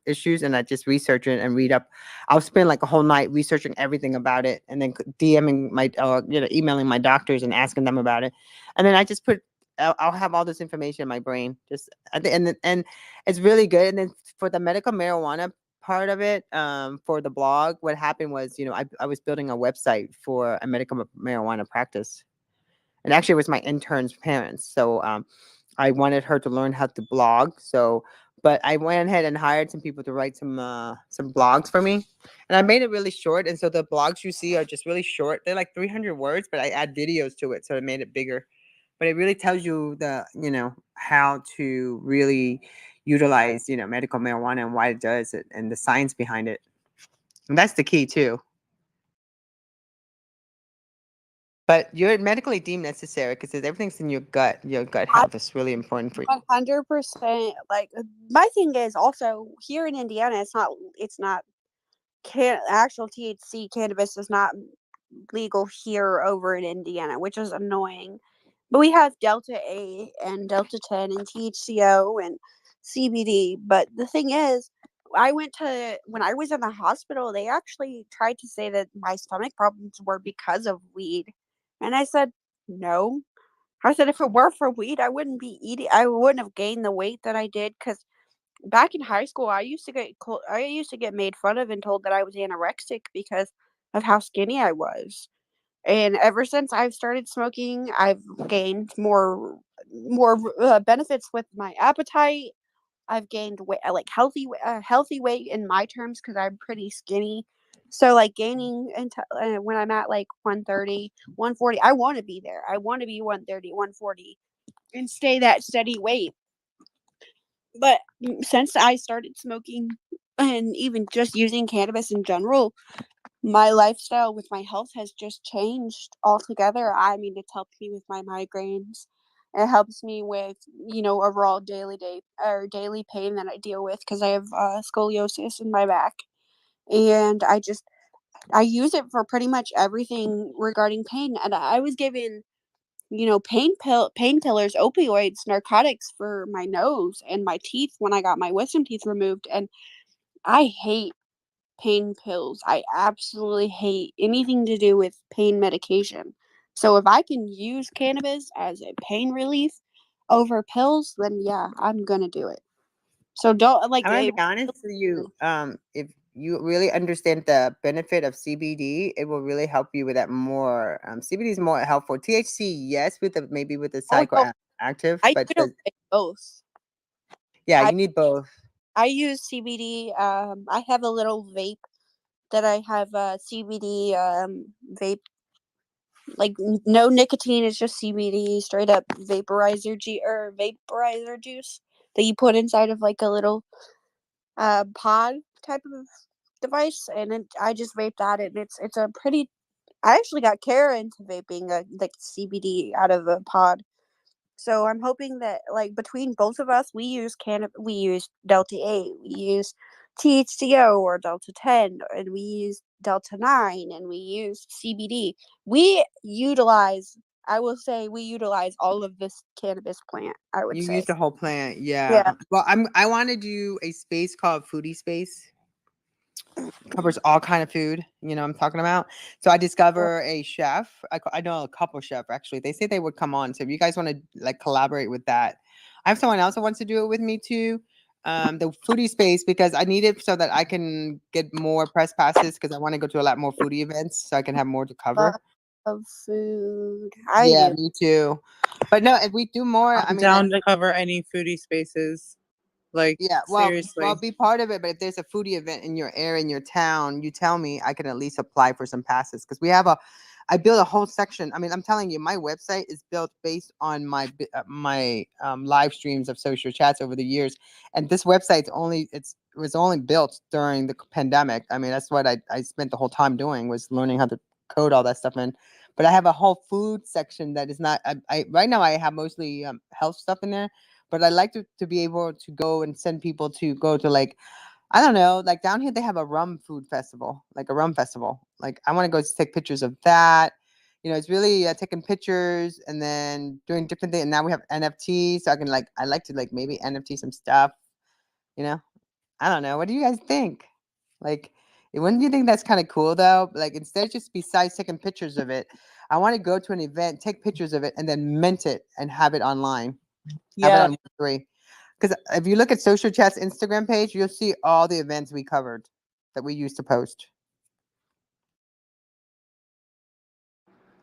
C: issues and I just research it and read up. I'll spend like a whole night researching everything about it and then DMing my emailing my doctors and asking them about it, and then I just put. I'll have all this information in my brain. Just and it's really good. And then for the medical marijuana part of it, for the blog, what happened was, I was building a website for a medical marijuana practice, and actually it was my intern's parents. So I wanted her to learn how to blog. So, but I went ahead and hired some people to write some blogs for me, and I made it really short. And so the blogs you see are just really short. They're like 300 words, but I add videos to it, so it made it bigger. But it really tells you how to really utilize medical marijuana and why it does it and the science behind it. And that's the key too. But you're medically deemed necessary because everything's in your gut. Your gut
A: I
C: health is really important for you.
A: 100%. Like my thing is also here in Indiana, it's not actual THC cannabis is not legal here over in Indiana, which is annoying. But we have Delta 8 and Delta 10 and THCO and CBD. But the thing is, when I was in the hospital, they actually tried to say that my stomach problems were because of weed. And I said, no. I said, if it were for weed, I wouldn't have gained the weight that I did. Because back in high school, I used to get made fun of and told that I was anorexic because of how skinny I was. And ever since I've started smoking, I've gained more benefits with my appetite. I've gained weight, like healthy weight in my terms because I'm pretty skinny. So like gaining into when I'm at like 130, 140, I want to be there. I want to be 130, 140 and stay that steady weight. But since I started smoking and even just using cannabis in general, my lifestyle with my health has just changed altogether. I mean, it's helped me with my migraines. It helps me with, overall daily pain that I deal with because I have scoliosis in my back. And I use it for pretty much everything regarding pain. And I was given, painkillers, opioids, narcotics for my nose and my teeth when I got my wisdom teeth removed. And I hate pain pills. I absolutely hate anything to do with pain medication. So if I can use cannabis as a pain relief over pills, then yeah, I'm gonna do it. So don't like
C: I'm gonna
A: it.
C: be honest with you. If you really understand the benefit of CBD, it will really help you with that more. CBD is more helpful. THC, yes, maybe with the
A: Oh no,
C: psychoactive,
A: I
C: but
A: utilize both.
C: yeah,
A: I
C: you need both.
A: I use CBD. I have a little vape that I have CBD vape, like no nicotine. It's just CBD, straight up vaporizer juice that you put inside of like a little pod type of device, and I just vape that, and it's a pretty. I actually got Cara into vaping like CBD out of a pod. So I'm hoping that like between both of us, we use Delta 8, we use THCO or Delta 10, and we use Delta 9, and we use CBD. We utilize, I will say, we utilize all of this cannabis plant. I would
C: You use
A: say,
C: the whole plant, yeah.
A: yeah.
C: Well, I want to do a space called Foodie Space. Covers all kind of food, I'm talking about. So I discover a chef. I know a couple chef actually. They say they would come on. So if you guys want to like collaborate with that, I have someone else that wants to do it with me too. The foodie space, because I need it so that I can get more press passes because I want to go to a lot more foodie events so I can have more to cover.
A: Of food. I
C: Yeah,
A: do.
C: me too. But no, if we do more, I
B: I'm
C: mean,
B: down to cover any foodie spaces. Like,
C: yeah, well,
B: seriously.
C: be part of it. But if there's a foodie event in your area, in your town, you tell me. I can at least apply for some passes because I built a whole section. I mean, I'm telling you, my website is built based on my live streams of social chats over the years, and this website's it was only built during the pandemic. I mean, that's what I spent the whole time doing, was learning how to code all that stuff in. But I have a whole food section that is not. I right now I have mostly health stuff in there, but I like to be able to go and send people to go to, like, I don't know, like down here they have a rum food festival, like a rum festival. Like I want to go take pictures of that. It's really taking pictures and then doing different things. And now we have NFTs, so I like to like maybe NFT some stuff. You know, I don't know. What do you guys think? Like, wouldn't you think that's kind of cool though? Like, instead of just besides taking pictures of it, I want to go to an event, take pictures of it, and then mint it and have it online. Have it
B: Yeah,
C: on Web3. Because if you look at Social Chat's Instagram page, you'll see all the events we covered that we used to post.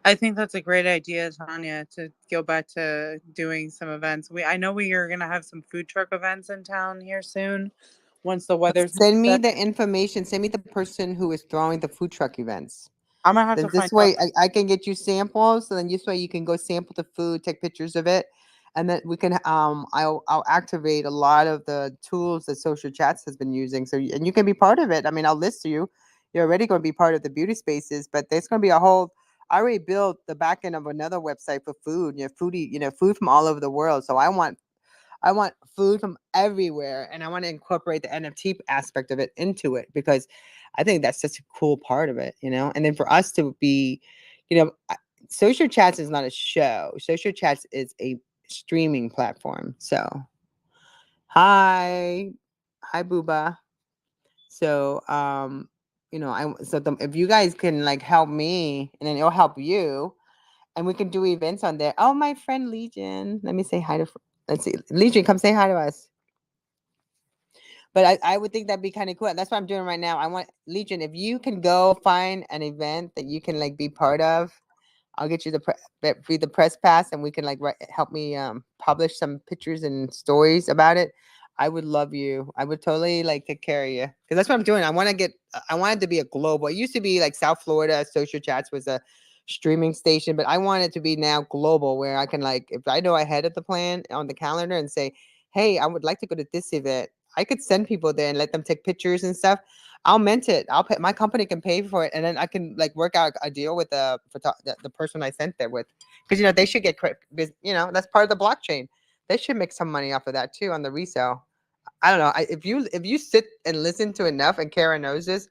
B: I think that's a great idea, Tanya, to go back to doing some events. I know we are gonna have some food truck events in town here soon, once the weather's
C: Send me
B: set.
C: the information. Send me the person who is throwing the food truck events.
B: I'm gonna have to
C: Then
B: find
C: this
B: out.
C: way I can get you samples. So then this way you can go sample the food, take pictures of it, and then we can I'll activate a lot of the tools that Social Chats has been using. So and you can be part of it. I mean, I'll list you. You're already going to be part of the beauty spaces, but there's going to be a whole. I already built the back end of another website for food. Foodie, food from all over the world. So I want food from everywhere, and I want to incorporate the NFT aspect of it into it because I think that's such a cool part of it. And then for us to be, Social Chats is not a show. Social Chats is a streaming platform. So, hi, hi, Booba. So, if you guys can like help me, and then it'll help you, and we can do events on there. Oh, my friend Legion. Let me say hi to. Let's see, Legion, come say hi to us. But I would think that'd be kind of cool. That's what I'm doing right now. I want Legion, if you can go find an event that you can like be part of, I'll get you the press pass, and we can like help me publish some pictures and stories about it. I would love you. I would totally like take care of you because that's what I'm doing. I want it to be a global. It used to be like South Florida. Social Chats was a streaming station, but I want it to be now global, where I can like, if I know ahead of the plan on the calendar and say, hey, I would like to go to this event, I could send people there and let them take pictures and stuff. I'll mint it. I'll pay. My company can pay for it, and then I can like work out a deal with the person I sent there with, because they should get credit. That's part of the blockchain. They should make some money off of that too on the resale. I don't know. If you sit and listen to enough, and Cara knows this,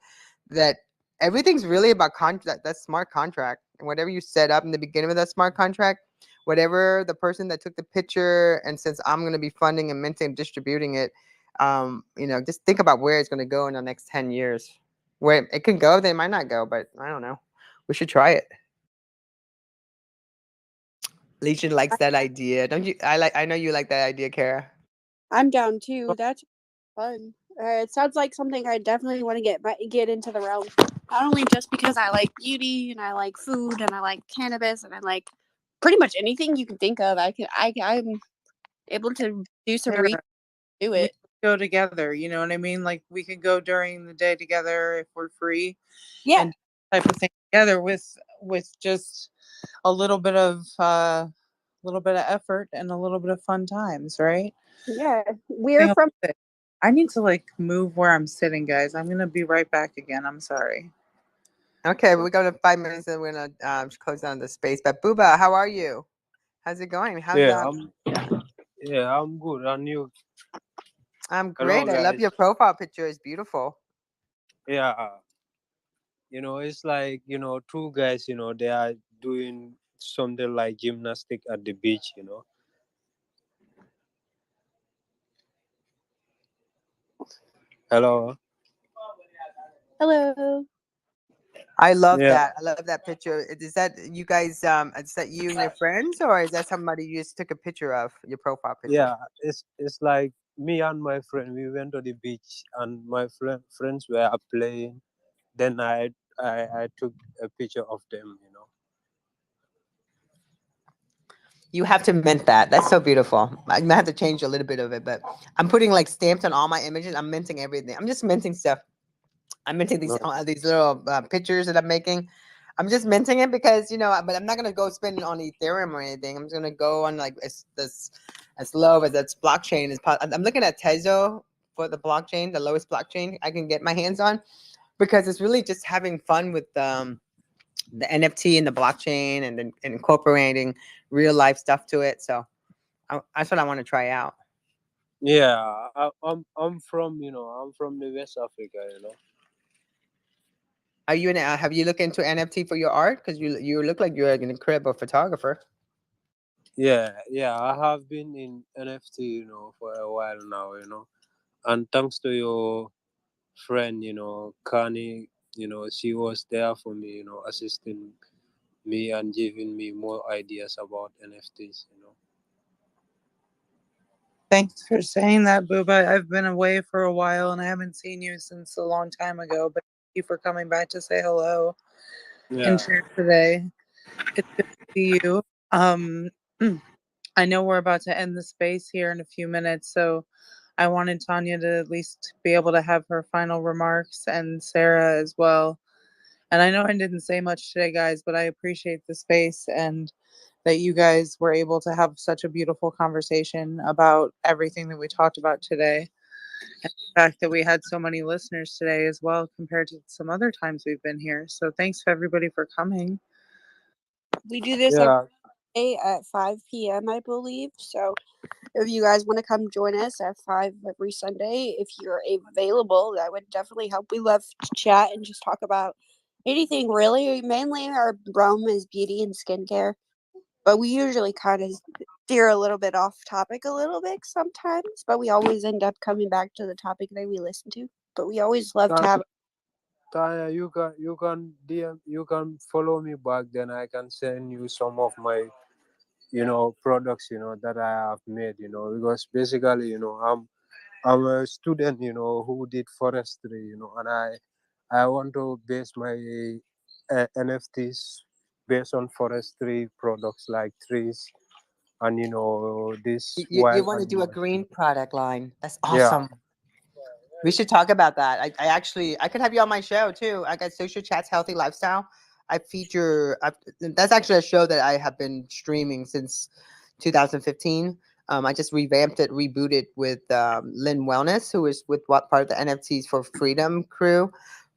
C: that everything's really about contract. That smart contract, and whatever you set up in the beginning of that smart contract, whatever the person that took the picture, and since I'm going to be funding and minting and distributing it, just think about where it's going to go in the next 10 years. Where it can go, they might not go, but I don't know. We should try it. Legion likes that idea, don't you? I know you like that idea, Cara.
A: I'm down too. That's fun. It sounds like something I definitely want to get into the realm. Not only just because I like beauty and I like food and I like cannabis and I like pretty much anything you can think of. I'm able to do some
B: Tara,
A: research, do
B: we
A: it.
B: go together. You know what I mean? Like we could go during the day together if we're free,
A: Yeah,
B: and do that type of thing together with just a little bit of effort and a little bit of fun times, right?
A: yeah. We're
B: Thing
A: from.
B: about it, I need to like move where I'm sitting, guys. I'm gonna be right back again. I'm sorry.
C: Okay, we got 5 minutes, and we're gonna close down the space. But Booba, how are you? How's it going? How's
D: Yeah, I'm good. And you?
C: I'm
D: Hello,
C: great. I love
D: guys.
C: your profile picture. It's beautiful.
D: Yeah, it's like two guys. They are doing something like gymnastic at the beach. Hello.
A: Hello.
C: I love
D: Yeah,
C: that. I love that picture. Is that you guys? Is that you and your friends, or is that somebody you just took a picture of your profile picture?
D: yeah. It's like me and my friend. We went to the beach, and my friends were playing. Then I took a picture of them.
C: You have to mint that. That's so beautiful. I might have to change a little bit of it, but I'm putting like stamps on all my images. I'm minting everything. I'm just minting stuff. I'm minting
D: No.
C: these little pictures that I'm making. I'm just minting it because but I'm not gonna go spend it on Ethereum or anything. I'm just gonna go on like as low as that's blockchain is. I'm looking at Tezo for the blockchain, the lowest blockchain I can get my hands on, because it's really just having fun with the NFT and the blockchain, and then incorporating real life stuff to it. So that's what I want to try out.
D: Yeah, I'm from I'm from the West Africa.
C: Are you in? Have you looked into NFT for your art? Because you look like you're an incredible photographer.
D: Yeah, I have been in NFT, for a while now, and thanks to your friend, Kani, she was there for me, assisting me and giving me more ideas about NFTs.
B: Thanks for saying that, Booba. I've been away for a while and I haven't seen you since a long time ago, but thank you for coming back to say hello and
D: Yeah.
B: share today. It's good to see you. Um, I know we're about to end the space here in a few minutes, so I wanted Tonya to at least be able to have her final remarks and Sarah as well. And I know I didn't say much today, guys, but I appreciate the space and that you guys were able to have such a beautiful conversation about everything that we talked about today. And the fact that we had so many listeners today as well compared to some other times we've been here. So thanks for everybody for coming.
A: We do this every
D: Yeah.
A: day at 5 p.m., I believe. So if you guys want to come join us at 5 every Sunday, if you're available, that would definitely help. We love to chat and just talk about anything really. Mainly our realm is beauty and skincare, but we usually kind of steer a little bit off topic a little bit sometimes, but we always end up coming back to the topic that we listen to. But we always love to have.
D: Tanya, you can DM, you can follow me back. Then I can send you some of my products that I have made. Because basically I'm a student who did forestry. And I want to base my NFTs based on forestry products like trees and this
C: You
D: wild
C: want to do a
D: animals.
C: green product line? That's
D: Yeah.
C: awesome. We should talk about that. I could have you on my show too. I got Social Chats Healthy Lifestyle. That's actually a show that I have been streaming since 2015. I just revamped it, rebooted with Lynn Wellness, who is with what part of the NFTs for Freedom crew.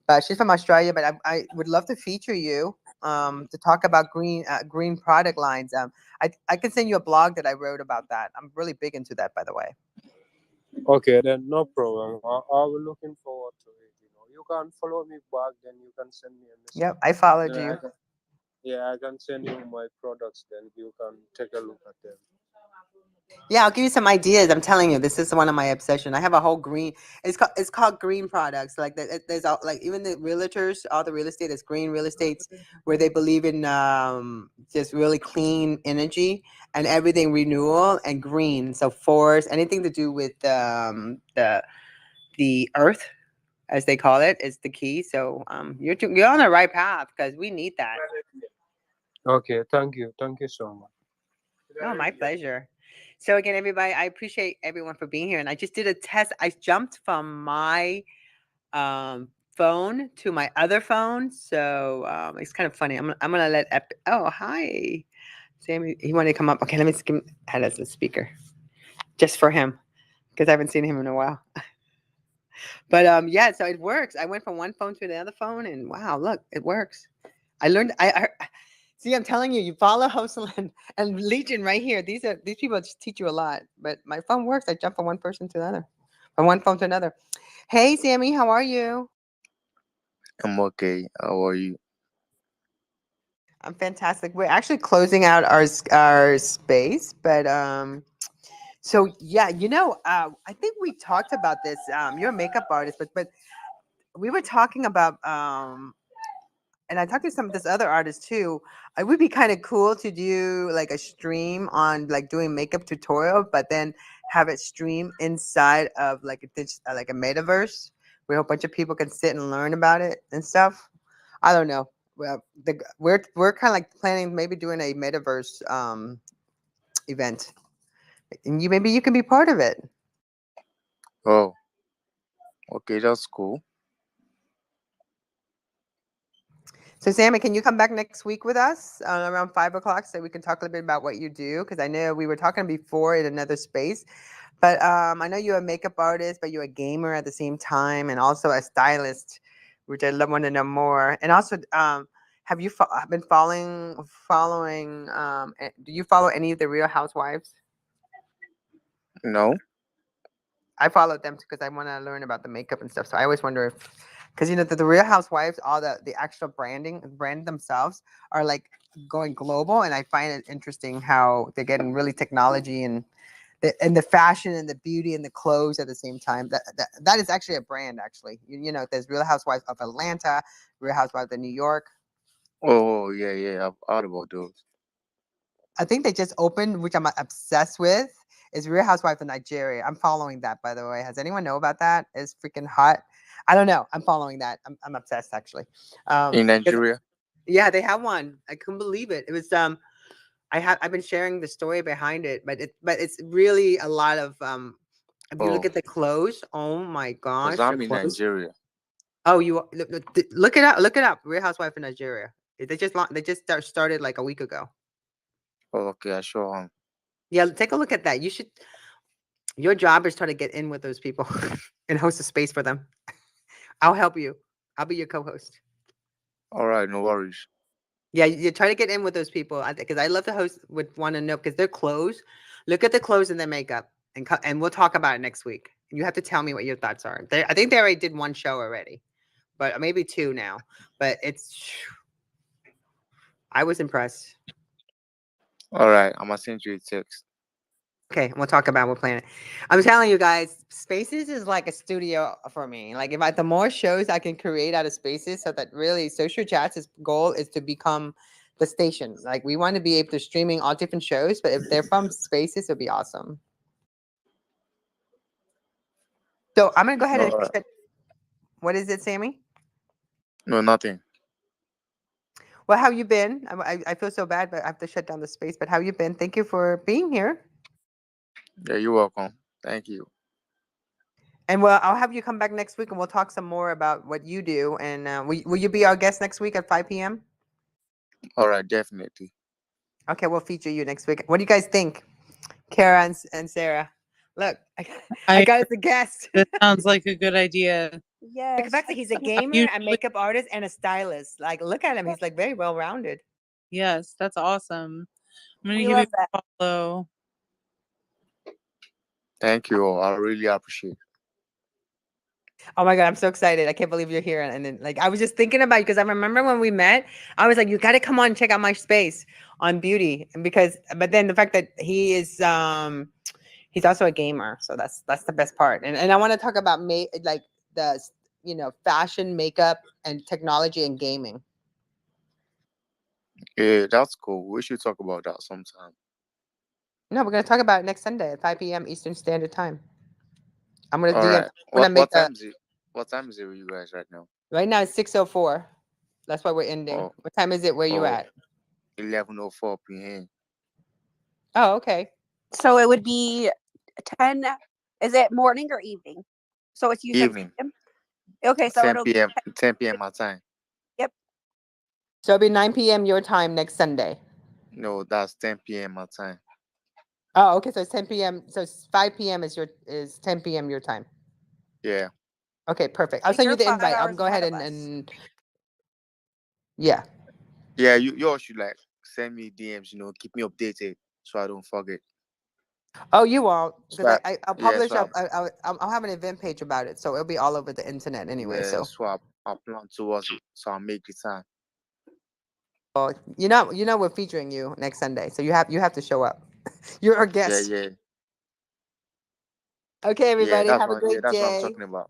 C: But she's from Australia. But I would love to feature you to talk about green product lines. I can send you a blog that I wrote about that. I'm really big into that, by the way.
D: Okay, then no problem. I will looking forward to it. You can follow me back. Then you can send me a message.
C: Yep, I followed
D: Then
C: you.
D: I can send you my products. Then you can take a look at them.
C: Yeah, I'll give you some ideas. I'm telling you, this is one of my obsession. I have a whole green. It's called green products. Like there's all, like even the realtors, all the real estate is green real estates where they believe in just really clean energy and everything renewal and green. So forest, anything to do with the earth, as they call it, is the key. So you're on the right path because we need that.
D: Okay, thank you so much.
C: Oh, my pleasure. So again, everybody, I appreciate everyone for being here. And I just did a test. I jumped from my phone to my other phone, so it's kind of funny. I'm gonna let oh, hi, Sammy. He wanted to come up. Okay, let me add as a speaker just for him because I haven't seen him in a while. But yeah, so it works. I went from one phone to the other phone, and wow, look, it works. I learned. See. I'm telling you, you follow Host and Legion right here. These people just teach you a lot. But my phone works. I jump from one person to the other, from one phone to another. Hey, Sammy, how are you?
E: I'm okay. How are you?
C: I'm fantastic. We're actually closing out our space, but so yeah, I think we talked about this. You're a makeup artist, but we were talking about and I talked to some of this other artists too. It would be kind of cool to do like a stream on like doing makeup tutorial, but then have it stream inside of like like a metaverse where a bunch of people can sit and learn about it and stuff. I don't know. Well, we're kind of like planning maybe doing a metaverse event, and maybe you can be part of it.
E: Oh, okay, that's cool.
C: So, Sammy, can you come back next week with us around 5 o'clock so we can talk a little bit about what you do? Because I know we were talking before in another space, but I know you're a makeup artist, but you're a gamer at the same time, and also a stylist, which I love want to know more. And also, have you been following? Do you follow any of the Real Housewives?
E: No?
C: I followed them because I want to learn about the makeup and stuff. So I always wonder if because the Real Housewives, all the actual brand themselves are like going global, and I find it interesting how they're getting really technology and the fashion and the beauty and the clothes at the same time. That is actually a brand. Actually, there's Real Housewives of Atlanta, Real Housewives of New York.
E: Oh, yeah, yeah. I've heard about those.
C: I think they just opened, which I'm obsessed with, is Real Housewives of Nigeria. I'm following that, by the way. Has anyone know about that? It's freaking hot. I don't know. I'm following that. I'm obsessed, actually.
E: In
C: 'Cause-
E: Nigeria?
C: yeah, they have one. I couldn't believe it. It was I've been sharing the story behind it, but it's really a lot of if you look
E: Oh,
C: at the clothes, oh my
E: because
C: gosh, the
E: I'm in
C: clothes.
E: Nigeria.
C: Oh, look it up. Look it up. Real Housewife in Nigeria. They just started like a week ago.
E: Oh, okay, I sure am.
C: Yeah, take a look at that. You should. Your job is trying to get in with those people and host a space for them. I'll help you. I'll be your co-host.
E: All right, no worries.
C: Yeah, you try to get in with those people because I love to host. Would want to know because their clothes. Look at the clothes and their makeup, and we'll talk about it next week. You have to tell me what your thoughts are. I think they already did one show already, but maybe two now. But I was impressed.
E: All right, I'm gonna send you a text.
C: Okay, we'll talk about what planet. I'm telling you guys, Spaces is like a studio for me. Like the more shows I can create out of Spaces, so that really Social Chats' goal is to become the station. Like we want to be able to streaming all different shows, but if they're from Spaces, it'll be awesome. So I'm gonna go ahead
E: No,
C: and what is it, Sammy?
E: no, nothing.
C: Well, how you been? I feel so bad, but I have to shut down the space. But how you been? Thank you for being here.
E: Yeah, you're welcome. Thank you.
C: And well, I'll have you come back next week, and we'll talk some more about what you do. And will you be our guest next week at 5 p.m.?
E: All right, definitely.
C: Okay, we'll feature you next week. What do you guys think, Cara and Sarah? Look, I
B: I
C: got us a guest.
B: That sounds like a good idea.
C: The fact that he's a
B: Yeah,
C: gamer, a
B: usually,
C: makeup artist, and a stylist. Like, look at him. He's like very well rounded.
B: yes, that's awesome. I'm gonna
A: We
B: give
A: love
B: him
A: that.
B: a follow.
E: Thank you all. I really appreciate it.
C: Oh my god, I'm so excited! I can't believe you're here. And then, like, I was just thinking about you because I remember when we met. I was like, you got to come on and check out my space on beauty, and but then the fact that he's also a gamer, so that's the best part. And I want to talk about like the fashion, makeup, and technology and gaming.
E: Yeah, that's cool. We should talk about that sometime.
C: No, we're gonna talk about it next Sunday at 5 p.m. Eastern Standard Time. I'm gonna
E: All
C: DM.
E: right.
C: I'm gonna make
E: What
C: a.
E: time is it? What time is it with you guys right now?
C: Right now it's 6:04. That's why we're ending.
E: Oh,
C: What time is it where you
E: oh,
C: at?
E: 11:04 p.m.
C: Oh, okay.
A: So it would be 10. Is it morning or evening? So it's you said
E: Evening,
A: 10 p.m.? Okay, so
E: 10
A: it'll be
E: p.m. 10 p.m. my time.
A: yep.
C: So it'll be 9 p.m. your time next Sunday.
E: No, that's 10 p.m. my time.
C: Oh, okay. So it's 10 p.m. So it's 5 p.m. is 10 p.m. your time.
E: Yeah.
C: Okay, perfect.
A: So
C: I'll send you
A: you're
C: the
A: 5
C: invite. I'll
A: hours
C: go
A: ahead
C: ahead
A: of us.
C: and yeah.
E: Yeah, you all should like send me DMs, keep me updated so I don't forget.
C: Oh, you won't,
E: So
C: because
E: I,
C: I'll
E: yeah,
C: publish
E: so I,
C: up. I'll have an event page about it, so it'll be all over the internet anyway.
E: yeah,
C: So,
E: so I plan towards it. So I make the time.
C: well, we're featuring you next Sunday, so you have to show up. You're our
E: Yeah,
C: guest.
E: yeah.
C: Okay,
E: Yeah,
C: everybody, have a great
E: that's what I'm
C: day.
E: talking about.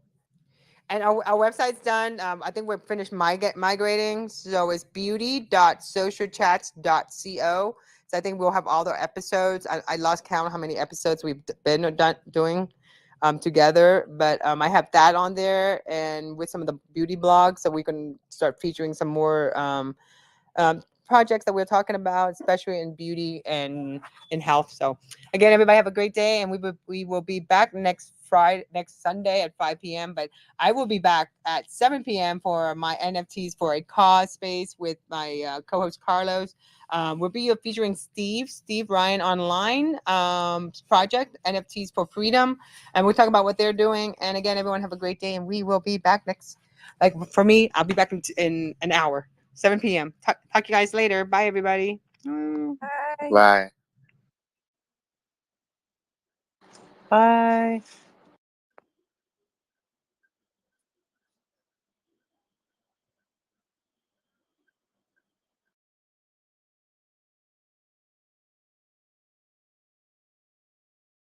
C: And our website's done. I think we're finished migrating. So it's beauty.socialchats.co. So I think we'll have all the episodes. I lost count how many episodes we've been doing together. But I have that on there and with some of the beauty blogs. So we can start featuring some more projects that we're talking about, especially in beauty and in health. So again, everybody have a great day, and we will be back next Sunday at 5 p.m. But I will be back at 7 p.m. for my NFTs for a cause space with my co-host Carlos. We'll be featuring Steve Ryan Online project, NFTs for Freedom, and we'll talk about what they're doing. And again, everyone have a great day, and we will be back next. Like for me, I'll be back in an hour. 7 p.m. Talk to you guys later. Bye, everybody.
A: Bye.
E: Bye.
B: Bye.